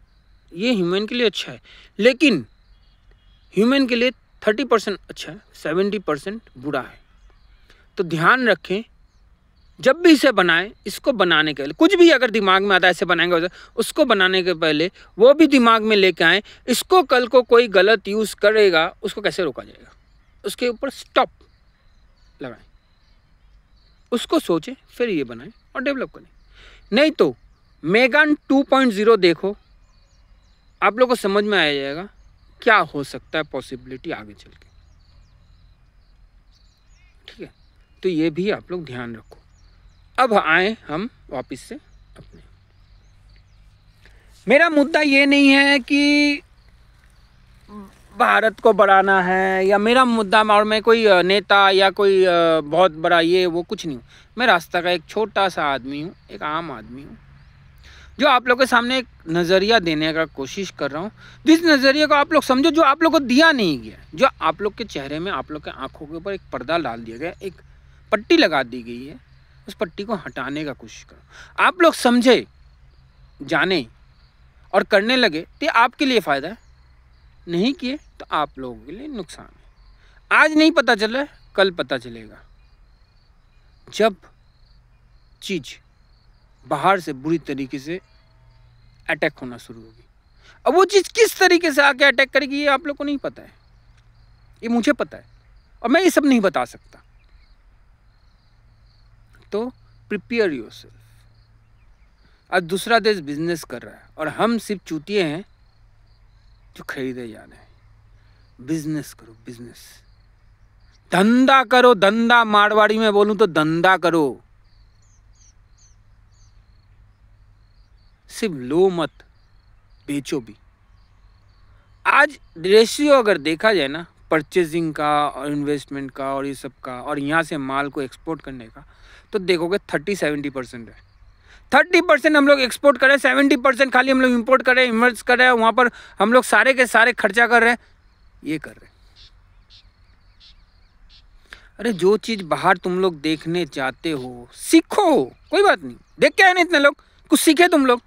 ये ह्यूमन के लिए अच्छा है, लेकिन ह्यूमन के लिए 30% अच्छा है, 70% बुरा है। तो ध्यान रखें, जब भी इसे बनाएं, इसको बनाने के पहले कुछ भी अगर दिमाग में आता है ऐसे बनाएंगे, उसको बनाने के पहले वो भी दिमाग में लेके आए, इसको कल को कोई गलत यूज़ करेगा, उसको कैसे रोका जाएगा, उसके ऊपर स्टॉप लगाएं, उसको सोचें, फिर ये बनाएं और डेवलप करें। नहीं तो मेगान 2.0 देखो, आप लोग को समझ में आ जाएगा क्या हो सकता है पॉसिबिलिटी आगे चल के। ठीक है, तो ये भी आप लोग ध्यान रखो। अब आए हम वापस से अपने, मेरा मुद्दा ये नहीं है कि भारत को बढ़ाना है, या मेरा मुद्दा, और मैं कोई नेता या कोई बहुत बड़ा ये वो कुछ नहीं हूँ। मैं रास्ता का एक छोटा सा आदमी हूँ, एक आम आदमी हूँ, जो आप लोग के सामने एक नज़रिया देने का कोशिश कर रहा हूँ। जिस नज़रिए को आप लोग समझो, जो आप लोग को दिया नहीं गया, जो आप लोग के चेहरे में, आप लोग के आँखों के ऊपर एक पर्दा डाल दिया गया, एक पट्टी लगा दी गई है, उस पट्टी को हटाने का कोशिश करो। आप लोग समझे, जाने और करने लगे तो आपके लिए फ़ायदा है, नहीं किए तो आप लोगों के लिए नुकसान है। आज नहीं पता चला, कल पता चलेगा, जब चीज़ बाहर से बुरी तरीके से अटैक होना शुरू होगी। अब वो चीज़ किस तरीके से आके अटैक करेगी ये आप लोग को नहीं पता है, ये मुझे पता है, और मैं ये सब नहीं बता सकता। तो प्रिपेयर योरसेल्फ। आज दूसरा देश बिजनेस कर रहा है और हम सिर्फ चूतिए हैं जो खरीदे जा रहे हैं। बिजनेस करो, बिजनेस, धंधा करो, धंधा, मारवाड़ी में बोलूं तो धंधा करो, सिर्फ लो मत, बेचो भी। आज रेशियो अगर देखा जाए ना, परचेजिंग का और इन्वेस्टमेंट का और ये सब का, और यहाँ से माल को एक्सपोर्ट करने का, तो देखोगे 30-70% है। 30% हम लोग एक्सपोर्ट कर रहे हैं, 70% खाली हम लोग इंपोर्ट कर रहे हैं, इन्वेस्ट कर रहे हैं, वहाँ पर हम लोग सारे के सारे खर्चा कर रहे हैं, ये कर रहे हैं। अरे जो चीज़ बाहर तुम लोग देखने जाते हो, सीखो, कोई बात नहीं, देख के आए ना इतने लोग, कुछ सीखे तुम लोग।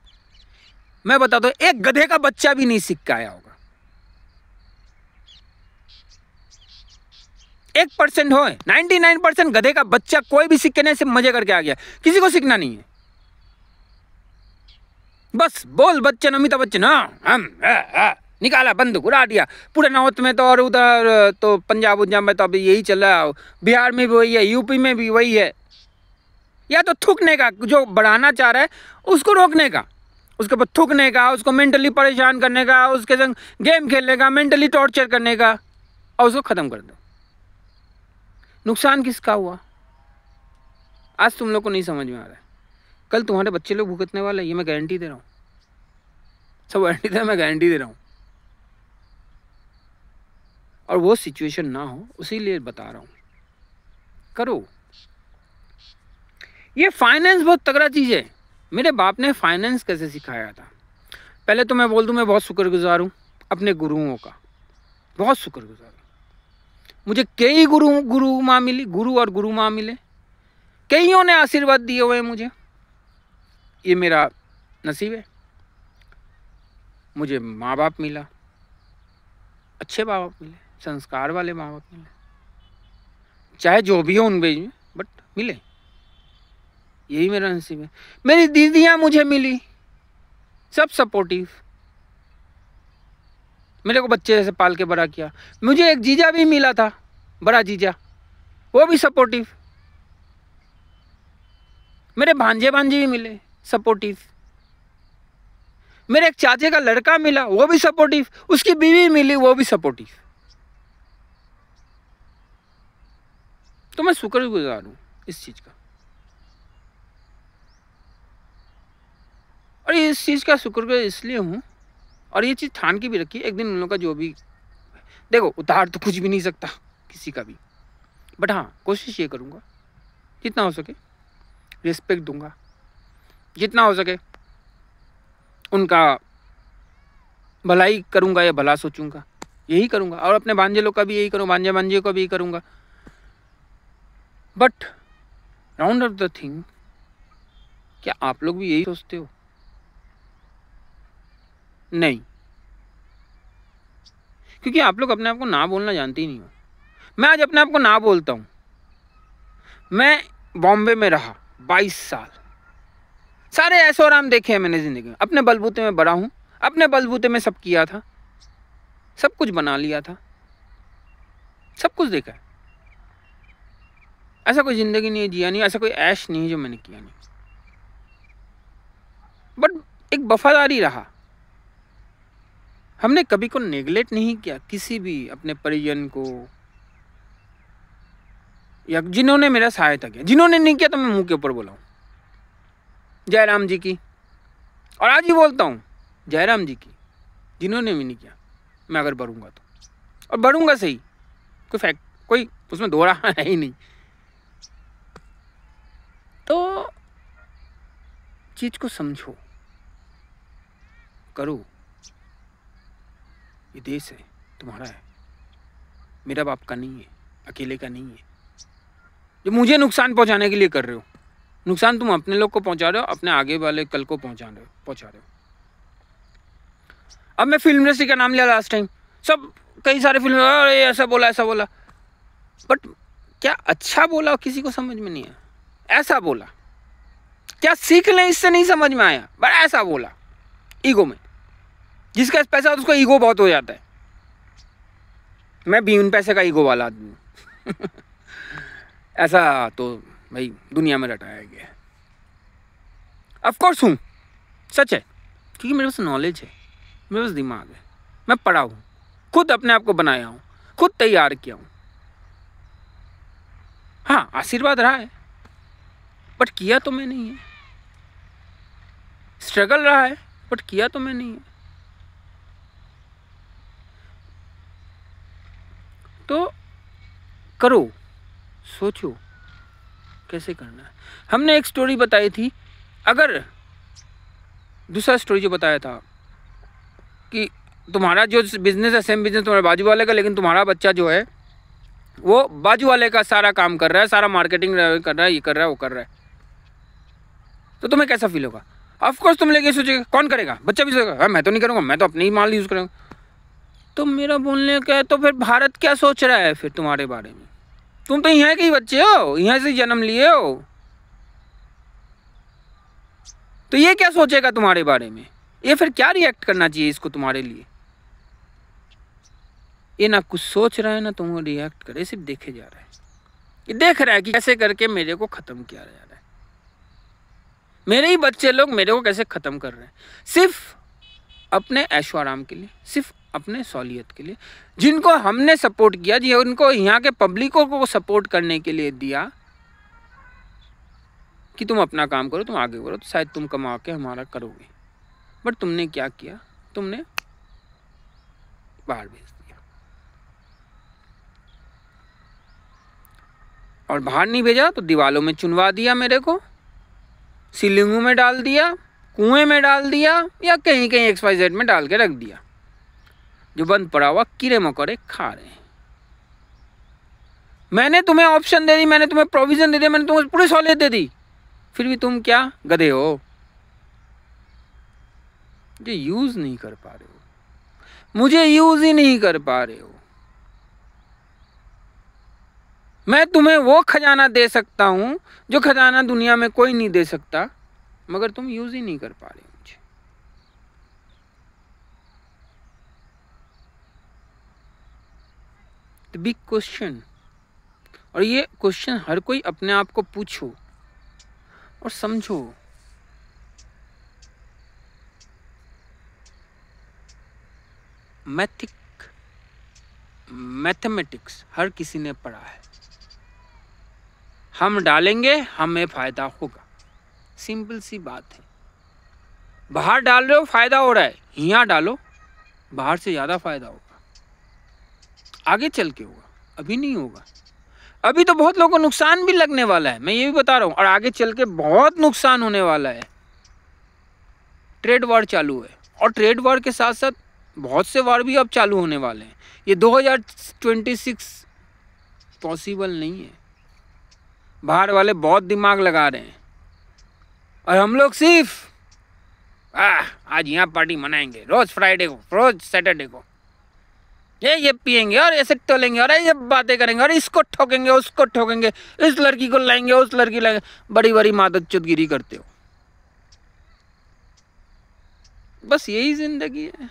मैं बताता हूँ, एक गधे का बच्चा भी नहीं सीख के आया होगा। 1% हो, 99% गधे का बच्चा कोई भी सीखने से मजे करके आ गया, किसी को सीखना नहीं है। बस बोल बच्चन, अमिताभ बच्चन, हम निकाला, बंदूक उड़ा दिया। पूरे नॉर्थ में तो, और उधर तो पंजाब उंजाब में तो अभी यही चल रहा है, बिहार में भी वही है, यूपी में भी वही है। या तो थूकने का, जो बढ़ाना चाह रहा है उसको रोकने का, उसके ऊपर थूकने का, उसको मेंटली परेशान करने का, उसके संग गेम खेलने का, मेंटली टॉर्चर करने का, और उसको ख़त्म कर दो। नुकसान किसका हुआ आज तुम लोग को नहीं समझ में आ रहा है। कल तुम्हारे बच्चे लोग भुगतने वाले, ये मैं गारंटी दे रहा हूँ, सब गारंटी दे, मैं गारंटी दे रहा हूँ। और वो सिचुएशन ना हो, उसी लिए बता रहा हूँ, करो। ये फाइनेंस बहुत तगड़ा चीज़ है। मेरे बाप ने फाइनेंस कैसे सिखाया था। पहले तो मैं बोल दूँ, मैं बहुत शुक्रगुजार हूँ अपने गुरुओं का, बहुत शुक्रगुजार हूँ। मुझे कई गुरु माँ मिली, गुरु और गुरु माँ मिले, कईयों ने आशीर्वाद दिए हुए हैं मुझे, ये मेरा नसीब है। मुझे माँ बाप मिला, अच्छे माँ बाप मिले, संस्कार वाले माँ बाप मिले, चाहे जो भी हो उन में, बट मिले। यही मेरा नसीब है। मेरी दीदियाँ मुझे मिली, सब सपोर्टिव, मेरे को बच्चे जैसे पाल के बड़ा किया। मुझे एक जीजा भी मिला था, बड़ा जीजा, वो भी सपोर्टिव। मेरे भांजे भी मिले, सपोर्टिव। मेरे एक चाचे का लड़का मिला, वो भी सपोर्टिव। उसकी बीवी मिली, वो भी सपोर्टिव। तो मैं शुक्रगुजार हूं इस चीज का, और इस चीज का शुक्रगुजार इसलिए हूं, और ये चीज ठान की भी रखी, एक दिन उन लोगों का जो भी, देखो उतार तो कुछ भी नहीं सकता किसी का भी, बट हाँ कोशिश ये करूंगा जितना हो सके रिस्पेक्ट दूंगा, जितना हो सके उनका भलाई करूंगा या भला सोचूंगा, यही करूंगा। और अपने भांजे लोग का भी यही करूंगा, भांजे भांजे को भी यही करूंगा। But round of the thing, क्या आप लोग भी यही सोचते हो? नहीं, क्योंकि आप लोग अपने आप को ना बोलना जानते ही नहीं हो। मैं आज अपने आप को ना बोलता हूं। मैं बॉम्बे में रहा 22 साल, सारे ऐशो आराम देखे हैं मैंने जिंदगी में। अपने बलबूते में बड़ा हूं, अपने बलबूते में सब किया था, सब कुछ बना लिया था, सब कुछ देखा है। ऐसा कोई जिंदगी नहीं जिया नहीं, ऐसा कोई ऐश नहीं जो मैंने किया नहीं। बट एक वफादारी रहा, हमने कभी को नेगलेक्ट नहीं किया किसी भी अपने परिजन को, या जिन्होंने मेरा सहायता किया। जिन्होंने नहीं किया तो मैं मुंह के ऊपर बोला हूं, जयराम जी की, और आज ही बोलता हूं जयराम जी की। जिन्होंने भी नहीं किया, मैं अगर बढ़ूंगा तो, और बढ़ूंगा सही, कोई फैक्ट, कोई उसमें दोहरा है ही नहीं। तो चीज को समझो, करो। ये देश है, तुम्हारा है, मेरा बाप का नहीं है, अकेले का नहीं है। जो मुझे नुकसान पहुंचाने के लिए कर रहे हो, नुकसान तुम अपने लोग को पहुंचा रहे हो, अपने आगे वाले कल को पहुंचा रहे हो। अब मैं फिल्म इंडस्ट्री का नाम लिया लास्ट टाइम, सब कई सारे फिल्म, अरे ऐसा बोला ऐसा बोला, बट क्या अच्छा बोला किसी को समझ में नहीं आया। ऐसा बोला, क्या सीख लें इससे नहीं समझ में आया, बट ऐसा बोला ईगो में। जिसका पैसा है उसको ईगो बहुत हो जाता है। मैं भी उन पैसे का ईगो वाला आदमी हूँ ऐसा तो भाई दुनिया में रटाया गया है। ऑफकोर्स हूँ, सच है, क्योंकि मेरे पास नॉलेज है, मेरे पास दिमाग है, मैं पढ़ा हूँ, खुद अपने आप को बनाया हूँ, खुद तैयार किया हूँ। हाँ आशीर्वाद रहा है, बट किया तो मैं नहीं है। स्ट्रगल रहा है, बट किया तो मैं नहीं है। तो करो, सोचो कैसे करना है। हमने एक स्टोरी बताई थी, अगर दूसरा स्टोरी जो बताया था कि तुम्हारा जो बिजनेस है सेम बिजनेस तुम्हारे बाजू वाले का, लेकिन तुम्हारा बच्चा जो है वो बाजू वाले का सारा काम कर रहा है, सारा मार्केटिंग कर रहा है, ये कर रहा है, वो कर रहा है, तो तुम्हें कैसा फील होगा? ऑफकोर्स तुम लेके सोचेगा कौन करेगा, बच्चा भी सोचेगा मैं तो नहीं करूँगा, मैं तो अपने ही माल यूज़ करूँगा। तो मेरा बोलने का है, तो फिर भारत क्या सोच रहा है फिर तुम्हारे बारे में? तुम तो यहाँ के ही बच्चे हो, यहाँ से जन्म लिए हो, तो ये क्या सोचेगा तुम्हारे बारे में? ये फिर क्या रिएक्ट करना चाहिए इसको तुम्हारे लिए? ये ना कुछ सोच रहा है ना तुम रिएक्ट करे, सिर्फ देखे जा रहा है। ये देख रहा है कि कैसे करके मेरे को खत्म किया जा रहा है, मेरे ही बच्चे लोग मेरे को कैसे खत्म कर रहे हैं, सिर्फ अपने ऐशो आराम के लिए, सिर्फ अपने सहूलियत के लिए। जिनको हमने सपोर्ट किया, जी उनको यहाँ के पब्लिकों को सपोर्ट करने के लिए दिया कि तुम अपना काम करो, तुम आगे बढ़ो, तो शायद तुम कमा के हमारा करोगे। बट तुमने क्या किया? तुमने बाहर भेज दिया, और बाहर नहीं भेजा तो दीवालों में चुनवा दिया, मेरे को सीलिंगों में डाल दिया, कुएं में डाल दिया, या कहीं कहीं XYZ में डाल के रख दिया। जो बंद पड़ा हुआ कीड़े मकोड़े खा रहे हैं। मैंने तुम्हें ऑप्शन दे दी, मैंने तुम्हें प्रोविजन दे दिया, मैंने तुम्हें पूरी सहूलियत दे दी, फिर भी तुम क्या गधे हो जो यूज नहीं कर पा रहे हो, मुझे यूज ही नहीं कर पा रहे हो। मैं तुम्हें वो खजाना दे सकता हूं जो खजाना दुनिया में कोई नहीं दे सकता, मगर तुम यूज ही नहीं कर पा रहे मुझे। द बिग क्वेश्चन, और ये क्वेश्चन हर कोई अपने आप को पूछो और समझो। मैथमेटिक्स हर किसी ने पढ़ा है। हम डालेंगे हमें फायदा होगा, सिंपल सी बात है। बाहर डाल रहे हो फायदा हो रहा है, यहाँ डालो बाहर से ज्यादा फायदा होगा, आगे चल के होगा, अभी नहीं होगा। अभी तो बहुत लोगों को नुकसान भी लगने वाला है, मैं ये भी बता रहा हूँ, और आगे चल के बहुत नुकसान होने वाला है। ट्रेड वॉर चालू है, और ट्रेड वॉर के साथ साथ बहुत से वॉर भी अब चालू होने वाले हैं। ये 2026 पॉसिबल नहीं है। बाहर वाले बहुत दिमाग लगा रहे हैं, और हम लोग सिर्फ आज यहाँ पार्टी मनाएंगे, रोज फ्राइडे को, रोज सैटरडे को ये पिएंगे और ऐसे टोलेंगे और ये बातें करेंगे और इसको ठोकेंगे उसको ठोकेंगे, इस लड़की को लाएंगे उस लड़की लाएंगे, बड़ी बड़ी मादकचुदगिरी करते हो। बस यही जिंदगी है,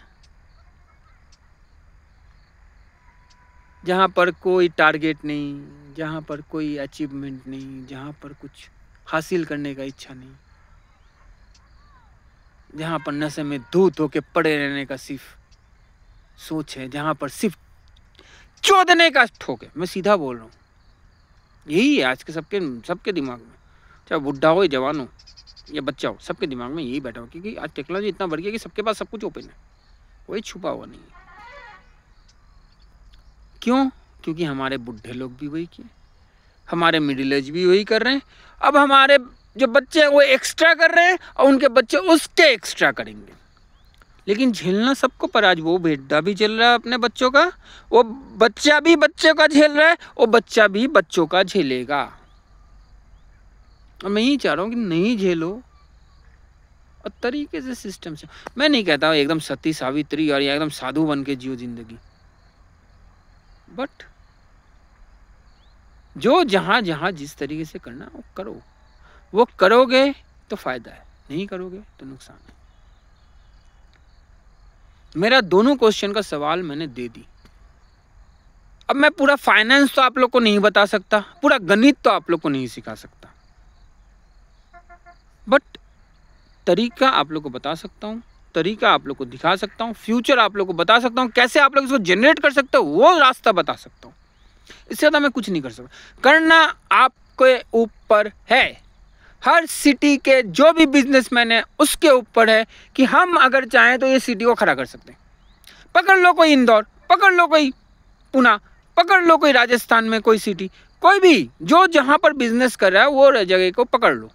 जहाँ पर कोई टारगेट नहीं, जहाँ पर कोई अचीवमेंट नहीं, जहाँ पर कुछ हासिल करने का इच्छा नहीं, जहाँ पर नशे में धूत होके पड़े रहने का सिर्फ सोच है, जहाँ पर सिर्फ चोदने का ठोक है। मैं सीधा बोल रहा हूँ, यही है आज के सबके दिमाग में, चाहे बुढ़ा हो या जवान हो या बच्चा हो, सबके दिमाग में यही बैठा हो। क्योंकि आज टेक्नोलॉजी इतना बढ़ गया कि सबके पास सब कुछ ओपन है, कोई छुपा हुआ नहीं है। क्यों? क्योंकि हमारे बुढ़े लोग भी वही किए, हमारे मिडिल एज भी वही कर रहे हैं। अब हमारे जो बच्चे हैं वो एक्स्ट्रा कर रहे हैं और उनके बच्चे उसके एक्स्ट्रा करेंगे। लेकिन झेलना सबको, पर आज वो बेटा भी झेल रहा है अपने बच्चों का, वो बच्चा भी बच्चों का झेल रहा है, वो बच्चा भी बच्चों का झेलेगा। और मैं यही चाह रहा हूँ कि नहीं झेलो और तरीके से, सिस्टम से। मैं नहीं कहता हूँ एकदम सती सावित्री और एकदम साधु बन के जियो जिंदगी, बट जो जहां जहां जिस तरीके से करना वो करो। वो करोगे तो फायदा है, नहीं करोगे तो नुकसान है। मेरा दोनों क्वेश्चन का सवाल मैंने दे दी। अब मैं पूरा फाइनेंस तो आप लोग को नहीं बता सकता, पूरा गणित तो आप लोग को नहीं सिखा सकता, बट तरीका आप लोग को बता सकता हूँ, तरीका आप लोग को दिखा सकता हूँ, फ्यूचर आप लोग को बता सकता हूँ, कैसे आप लोग इसको जनरेट कर सकते हो वो रास्ता बता सकता हूँ। इससे ज़्यादा मैं कुछ नहीं कर सकता। करना आपके ऊपर है। हर सिटी के जो भी बिजनेसमैन है उसके ऊपर है कि हम अगर चाहें तो ये सिटी को खड़ा कर सकते हैं। पकड़ लो कोई इंदौर, पकड़ लो कोई पुणे, पकड़ लो कोई राजस्थान में कोई सिटी, कोई भी जो जहां पर बिजनेस कर रहा है वो जगह को पकड़ लो।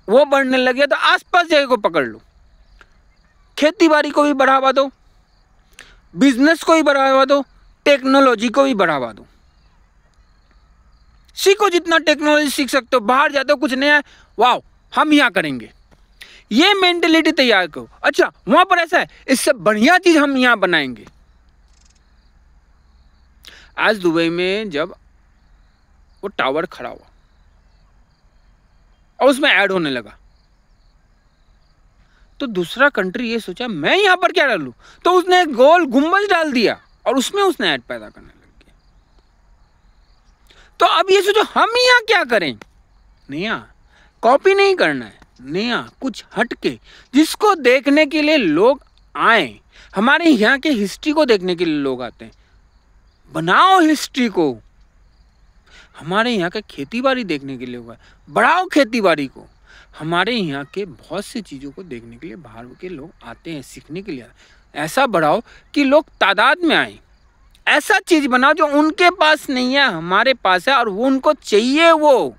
वो बढ़ने लगे तो आसपास जगह को पकड़ लो। खेती बाड़ी को भी बढ़ावा दो, बिजनेस को भी बढ़ावा दो, टेक्नोलॉजी को भी बढ़ावा दो। सीखो जितना टेक्नोलॉजी सीख सकते हो। बाहर जाते हो कुछ नया, वाह हम यहाँ करेंगे, ये मेंटेलिटी तैयार करो। अच्छा वहां पर ऐसा है, इससे बढ़िया चीज हम यहाँ बनाएंगे। आज दुबई में जब वो टावर खड़ा हुआ और उसमें ऐड होने लगा, तो दूसरा कंट्री ये सोचा मैं यहां पर क्या डालूं, तो उसने एक गोल गुंबज डाल दिया और उसमें उसने ऐड पैदा करने लग गया। तो अब ये सोचो हम यहाँ क्या करें, नया कॉपी नहीं करना है, नया कुछ हटके, जिसको देखने के लिए लोग आए। हमारे यहाँ के हिस्ट्री को देखने के लिए लोग आते हैं, बनाओ हिस्ट्री को। हमारे यहाँ का खेती बाड़ी देखने के लिए हुआ है, बढ़ाओ खेती बाड़ी को। हमारे यहाँ के बहुत सी चीज़ों को देखने के लिए बाहर के लोग आते हैं, सीखने के लिए। ऐसा बढ़ाओ कि लोग तादाद में आए। ऐसा चीज़ बनाओ जो उनके पास नहीं है, हमारे पास है, और वो उनको चाहिए वो,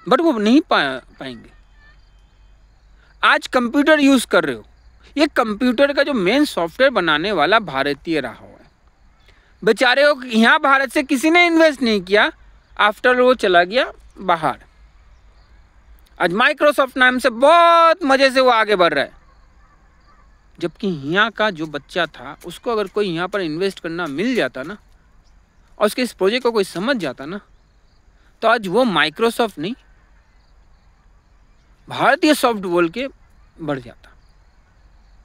बट वो नहीं पाएंगे। आज कंप्यूटर यूज़ कर रहे हो, ये कंप्यूटर का जो मेन सॉफ्टवेयर बनाने वाला भारतीय रहा हुआ है। बेचारे हो यहाँ भारत से किसी ने इन्वेस्ट नहीं किया, आफ्टर वो चला गया बाहर। आज माइक्रोसॉफ्ट नाम से बहुत मजे से वो आगे बढ़ रहा है। जबकि यहाँ का जो बच्चा था उसको अगर कोई यहाँ पर इन्वेस्ट करना मिल जाता ना और उसके इस प्रोजेक्ट को कोई समझ जाता ना, तो आज वो माइक्रोसॉफ्ट नहीं भारतीय सॉफ्ट बोल के बढ़ जाता।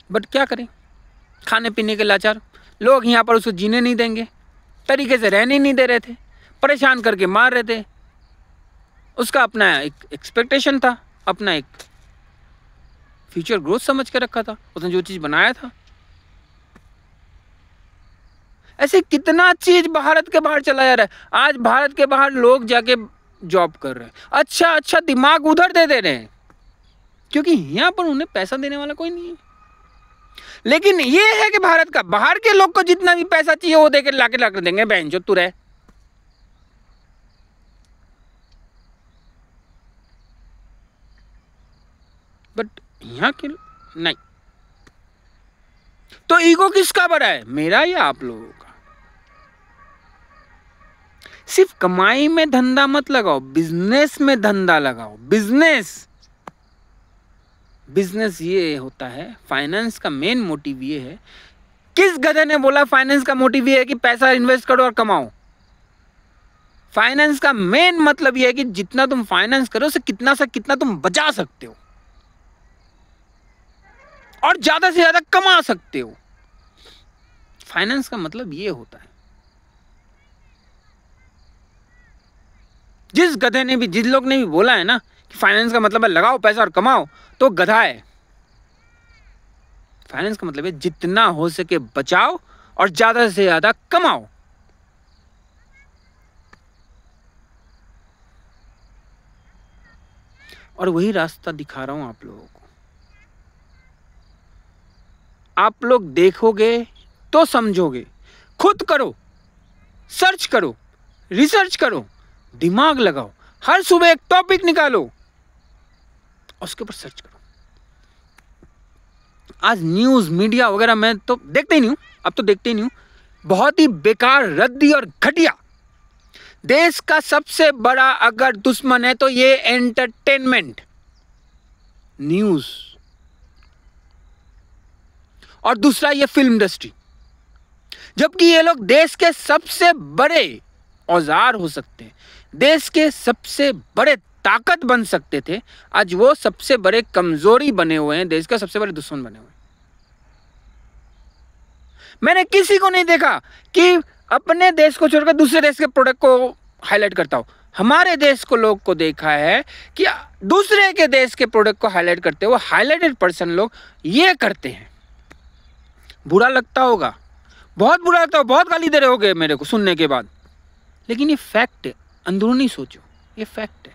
बट क्या करें, खाने पीने के लाचार लोग यहाँ पर उसको जीने नहीं देंगे, तरीके से रहने नहीं दे रहे थे, परेशान करके मार रहे थे। उसका अपना एक एक्सपेक्टेशन था, अपना एक फ्यूचर ग्रोथ समझ के रखा था, उसने जो चीज बनाया था। ऐसे कितना चीज भारत के बाहर चला जा रहा है। आज भारत के बाहर लोग जाके जॉब कर रहे हैं, अच्छा दिमाग उधर दे रहे हैं, क्योंकि यहाँ पर उन्हें पैसा देने वाला कोई नहीं है। लेकिन ये है कि भारत का बाहर के लोग को जितना भी पैसा चाहिए वो देकर लाके देंगे, बहन जो तू रहे। बट यहाँ के नहीं। तो ईगो किसका बड़ा है, मेरा या आप लोगों का? सिर्फ कमाई में धंधा मत लगाओ, बिजनेस में धंधा लगाओ। बिजनेस ये होता है, फाइनेंस का मेन मोटिव ये है। किस गधे ने बोला फाइनेंस का मोटिव ये है कि पैसा इन्वेस्ट करो और कमाओ? फाइनेंस का मेन मतलब ये है कि जितना तुम फाइनेंस करो उससे कितना से कितना तुम बचा सकते हो और ज्यादा से ज्यादा कमा सकते हो। फाइनेंस का मतलब ये होता है। जिस गधे ने भी, जिस लोग ने भी बोला है ना कि फाइनेंस का मतलब है लगाओ पैसा और कमाओ, तो गधा है। फाइनेंस का मतलब है जितना हो सके बचाओ और ज्यादा से ज्यादा कमाओ। और वही रास्ता दिखा रहा हूं आप लोगों को। आप लोग देखोगे तो समझोगे। खुद करो, सर्च करो, रिसर्च करो, दिमाग लगाओ, हर सुबह एक टॉपिक निकालो और उसके ऊपर सर्च करो। आज न्यूज मीडिया वगैरह मैं तो देखते ही नहीं हूं, अब तो देखते ही नहीं हूं। बहुत ही बेकार, रद्दी और घटिया। देश का सबसे बड़ा अगर दुश्मन है तो ये एंटरटेनमेंट, न्यूज, और दूसरा ये फिल्म इंडस्ट्री। जबकि ये लोग देश के सबसे बड़े औजार हो सकते हैं, देश के सबसे बड़े ताकत बन सकते थे, आज वो सबसे बड़े कमजोरी बने हुए हैं, देश का सबसे बड़े दुश्मन बने हुए हैं। मैंने किसी को नहीं देखा कि अपने देश को छोड़कर दूसरे देश के प्रोडक्ट को हाईलाइट करता हो। हमारे देश को लोग को देखा है कि दूसरे के देश के प्रोडक्ट को हाईलाइट करते हुए हाईलाइटेड पर्सन लोग ये करते हैं। बुरा लगता होगा, बहुत बुरा लगता होगा, बहुत गाली दे रहे होगे मेरे को सुनने के बाद, लेकिन ये फैक्ट है। अंदरूनी सोचो, ये फैक्ट है।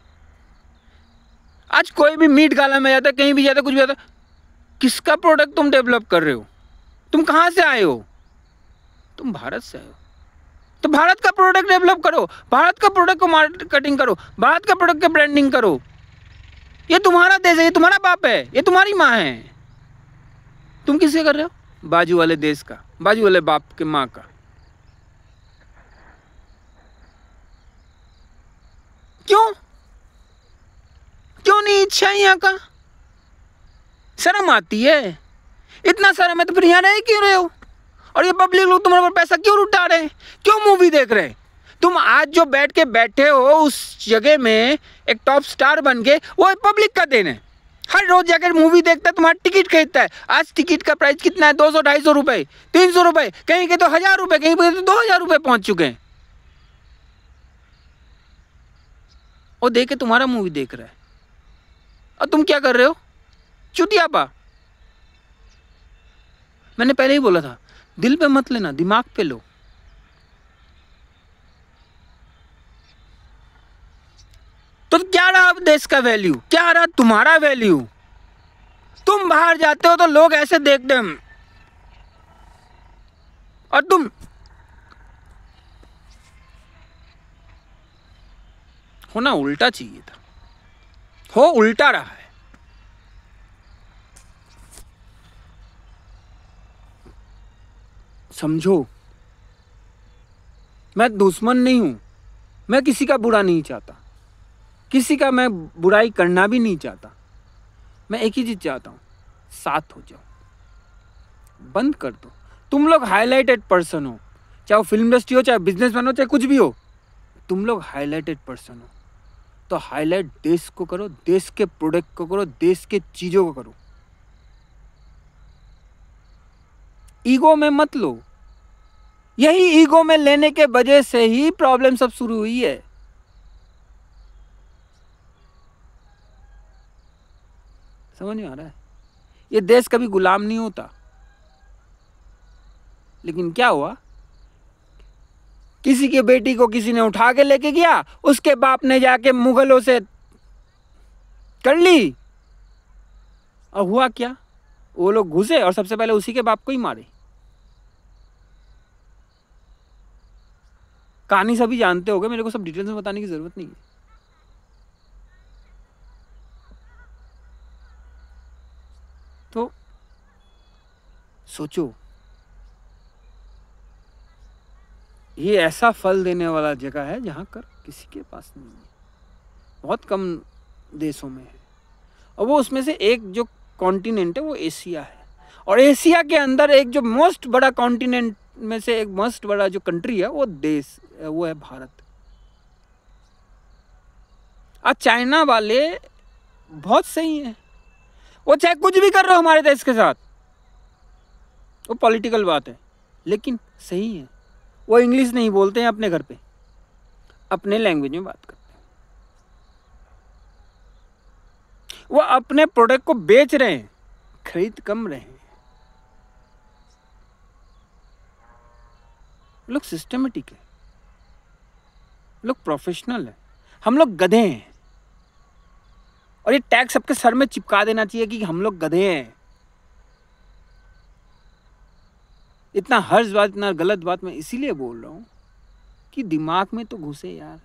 आज कोई भी मीट गाला में जाता है, कहीं भी जाता है, कुछ भी जाता है, किसका प्रोडक्ट तुम डेवलप कर रहे हो? तुम कहां से आए हो? तुम भारत से आए हो, तो भारत का प्रोडक्ट डेवलप करो, भारत का प्रोडक्ट को मार्केटिंग करो, भारत का प्रोडक्ट का ब्रांडिंग करो। ये तुम्हारा देश है, ये तुम्हारा बाप है, ये तुम्हारी माँ है। तुम किससे कर रहे हो? बाजू वाले देश का, बाजू वाले बाप के माँ का। क्यों नहीं इच्छा है यहाँ का? शर्म आती है? इतना शर्म है तो फिर यहाँ रह क्यों रहे हो? और ये पब्लिक लोग तुम्हारे पर पैसा क्यों लुटा रहे हैं? क्यों मूवी देख रहे हैं? तुम आज जो बैठे हो उस जगह में एक टॉप स्टार बन के, वो पब्लिक का देन है। हर रोज जाकर मूवी देखता है, तुम्हारा टिकट खरीदता है। आज टिकट का प्राइस कितना है? 200-250 रुपए, 300 रुपए, कहीं के तो 1000 रुपए, कहीं पे तो 2000 रुपए पहुंच चुके हैं। वो देख के तुम्हारा मूवी देख रहा है और तुम क्या कर रहे हो? चुतियापा। मैंने पहले ही बोला था, दिल पे मत लेना, दिमाग पे लो। तो क्या रहा अब देश का वैल्यू? क्या रहा तुम्हारा वैल्यू? तुम बाहर जाते हो तो लोग ऐसे देखते हैं, और तुम होना उल्टा चाहिए था, हो उल्टा रहा है। समझो, मैं दुश्मन नहीं हूं, मैं किसी का बुरा नहीं चाहता, किसी का मैं बुराई करना भी नहीं चाहता। मैं एक ही चीज चाहता हूं, साथ हो जाओ। बंद कर दो। तुम लोग हाईलाइटेड पर्सन हो, चाहे वो फिल्म इंडस्ट्री हो, चाहे बिजनेसमैन हो, चाहे कुछ भी हो, तुम लोग हाईलाइटेड पर्सन हो। तो हाईलाइट देश को करो, देश के प्रोडक्ट को करो, देश के चीजों को करो। ईगो में मत लो। यही ईगो में लेने के वजह से ही प्रॉब्लम सब शुरू हुई है। समझ में आ रहा है? ये देश कभी गुलाम नहीं होता। लेकिन क्या हुआ, किसी की बेटी को किसी ने उठा के लेके गया, उसके बाप ने जाके मुगलों से कर ली, और हुआ क्या, वो लोग घुसे और सबसे पहले उसी के बाप को ही मारे। कहानी सभी जानते होगे, मेरे को सब डिटेल्स में बताने की जरूरत नहीं है। तो सोचो, ये ऐसा फल देने वाला जगह है जहां कर किसी के पास नहीं है, बहुत कम देशों में है। और वो उसमें से एक जो कॉन्टिनेंट है वो एशिया है। और एशिया के अंदर एक जो मोस्ट बड़ा कॉन्टिनेंट में से एक मोस्ट बड़ा जो कंट्री है वो देश वो है भारत। आज चाइना वाले बहुत सही हैं, वो चाहे कुछ भी कर रहे हो हमारे देश के साथ, वो पॉलिटिकल बात है, लेकिन सही है। वो इंग्लिश नहीं बोलते हैं अपने घर पे, अपने लैंग्वेज में बात करते हैं। वो अपने प्रोडक्ट को बेच रहे हैं, खरीद कम रहे हैं। लोग सिस्टमेटिक है, लोग प्रोफेशनल है, हम लोग गधे हैं। और ये टैग सबके सर में चिपका देना चाहिए कि हम लोग गधे हैं। इतना हर्ष बात, इतना गलत बात मैं इसीलिए बोल रहा हूं कि दिमाग में तो घुसे यार।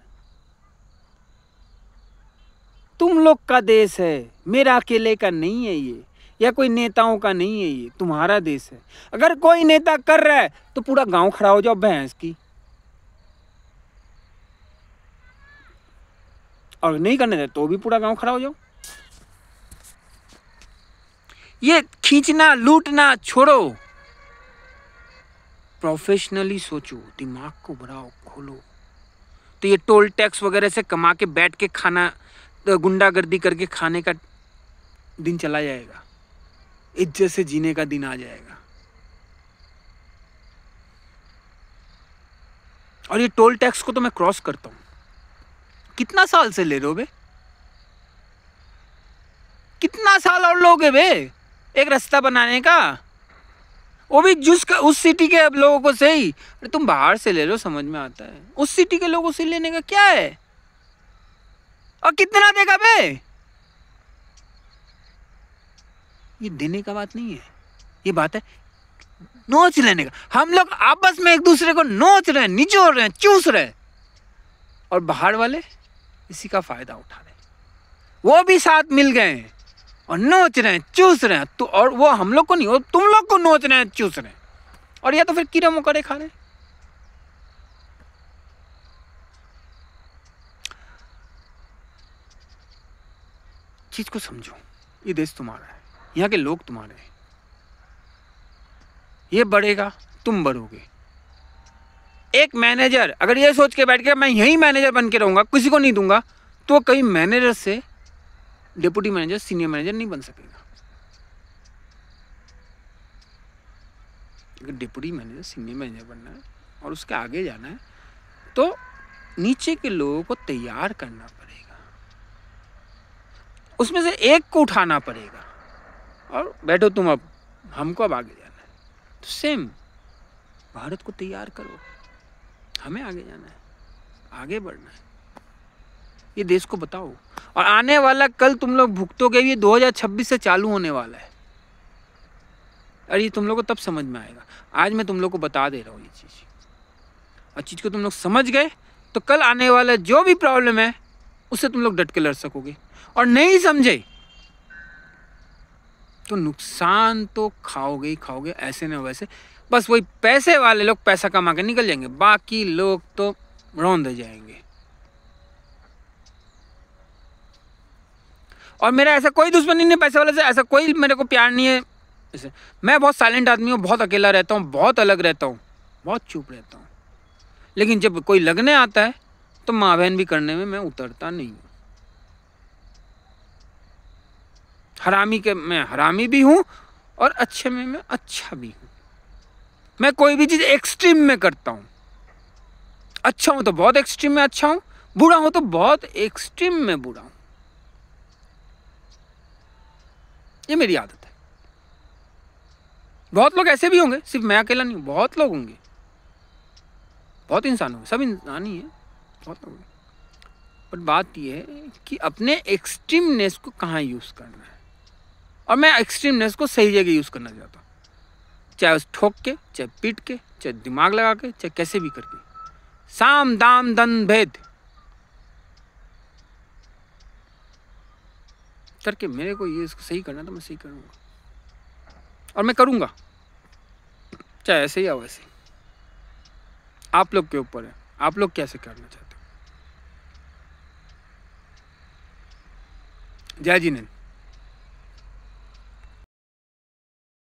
तुम लोग का देश है, मेरा अकेले का नहीं है ये, या कोई नेताओं का नहीं है ये, तुम्हारा देश है। अगर कोई नेता कर रहा है तो पूरा गांव खड़ा हो जाओ भैंस की, और नहीं करने दे तो भी पूरा गांव खड़ा हो जाओ। ये खींचना लूटना छोड़ो, प्रोफेशनली सोचो, दिमाग को बढ़ाओ, खोलो। तो ये टोल टैक्स वगैरह से कमा के बैठ के खाना, तो गुंडागर्दी करके खाने का दिन चला जाएगा, इज्जत से जीने का दिन आ जाएगा। और ये टोल टैक्स को तो मैं क्रॉस करता हूं, कितना साल से ले रहे हो बे, कितना साल और लोगे बे एक रास्ता बनाने का, वो भी उस सिटी के लोगों को से ही। अरे तुम बाहर से ले लो, समझ में आता है, उस सिटी के लोगों से लेने का क्या है, और कितना देगा बे। ये देने का बात नहीं है, ये बात है नोच लेने का। हम लोग आपस में एक दूसरे को नोच रहे हैं, निचोड़ रहे हैं, चूस रहे हैं, और बाहर वाले इसी का फायदा उठा रहे हैं। वो भी साथ मिल गए हैं और नोच रहे हैं, चूस रहे हैं। तो और वो हम लोग को नहीं, वो तुम लोग को नोच रहे हैं, चूस रहे हैं, और या तो फिर कीड़े मकोड़े खा रहे हैं। चीज को समझो, ये देश तुम्हारा है, यहाँ के लोग तुम्हारे हैं। ये बढ़ेगा, तुम बढ़ोगे। एक मैनेजर अगर ये सोच के बैठ के मैं यही मैनेजर बन के रहूंगा, किसी को नहीं दूंगा, तो कहीं मैनेजर से डिप्टी मैनेजर, सीनियर मैनेजर नहीं बन सकेगा। अगर डिप्टी मैनेजर, सीनियर मैनेजर बनना है और उसके आगे जाना है, तो नीचे के लोगों को तैयार करना पड़ेगा, उसमें से एक को उठाना पड़ेगा, और बैठो तुम, अब हमको अब आगे जाना है। तो सेम भारत को तैयार करो, हमें आगे जाना है, आगे बढ़ना है, ये देश को बताओ। और आने वाला कल तुम लोग भुगतोगे, ये 2026 से चालू होने वाला है, और ये तुम लोग को तब समझ में आएगा। आज मैं तुम लोग को बता दे रहा हूँ ये चीज़, और चीज़ को तुम लोग समझ गए तो कल आने वाला जो भी प्रॉब्लम है उससे तुम लोग डट के लड़ सकोगे। और नहीं समझे तो नुकसान तो खाओगे ही खाओगे, ऐसे न वैसे। बस वही पैसे वाले लोग पैसा कमा के निकल जाएंगे, बाकी लोग तो रौंद जाएंगे। और मेरा ऐसा कोई दुश्मनी नहीं पैसे वाले से, ऐसा कोई मेरे को प्यार नहीं है जैसे मैं बहुत साइलेंट आदमी हूँ, बहुत अकेला रहता हूँ, बहुत अलग रहता हूँ, बहुत चुप रहता हूँ, लेकिन जब कोई लगने आता है तो माँ बहन भी करने में मैं उतरता नहीं हूँ। मैं हरामी भी हूँ और अच्छे में मैं अच्छा भी हूँ। मैं कोई भी चीज एक्सट्रीम में करता हूँ। अच्छा हूं तो बहुत एक्सट्रीम में अच्छा हूं, बुरा हूं तो बहुत एक्सट्रीम में बुरा हूं। ये मेरी आदत है। बहुत लोग ऐसे भी होंगे, सिर्फ मैं अकेला नहीं हूं, बहुत लोग होंगे, बहुत इंसान होंगे, सब इंसान ही है, बहुत लोग। बट बात यह है कि अपने एक्सट्रीमनेस को कहाँ यूज करना है, और मैं एक्सट्रीमनेस को सही जगह यूज करना चाहता हूँ, चाहे उस ठोक के, चाहे पीट के, चाहे दिमाग लगा के, चाहे कैसे भी करके। साम दाम दंड भेद करके मेरे को ये इसको सही करना, तो मैं सही करूंगा और मैं करूंगा, चाहे ऐसे या वैसे। आप लोग के ऊपर है, आप लोग कैसे करना चाहते हो। जय जिनेंद्र।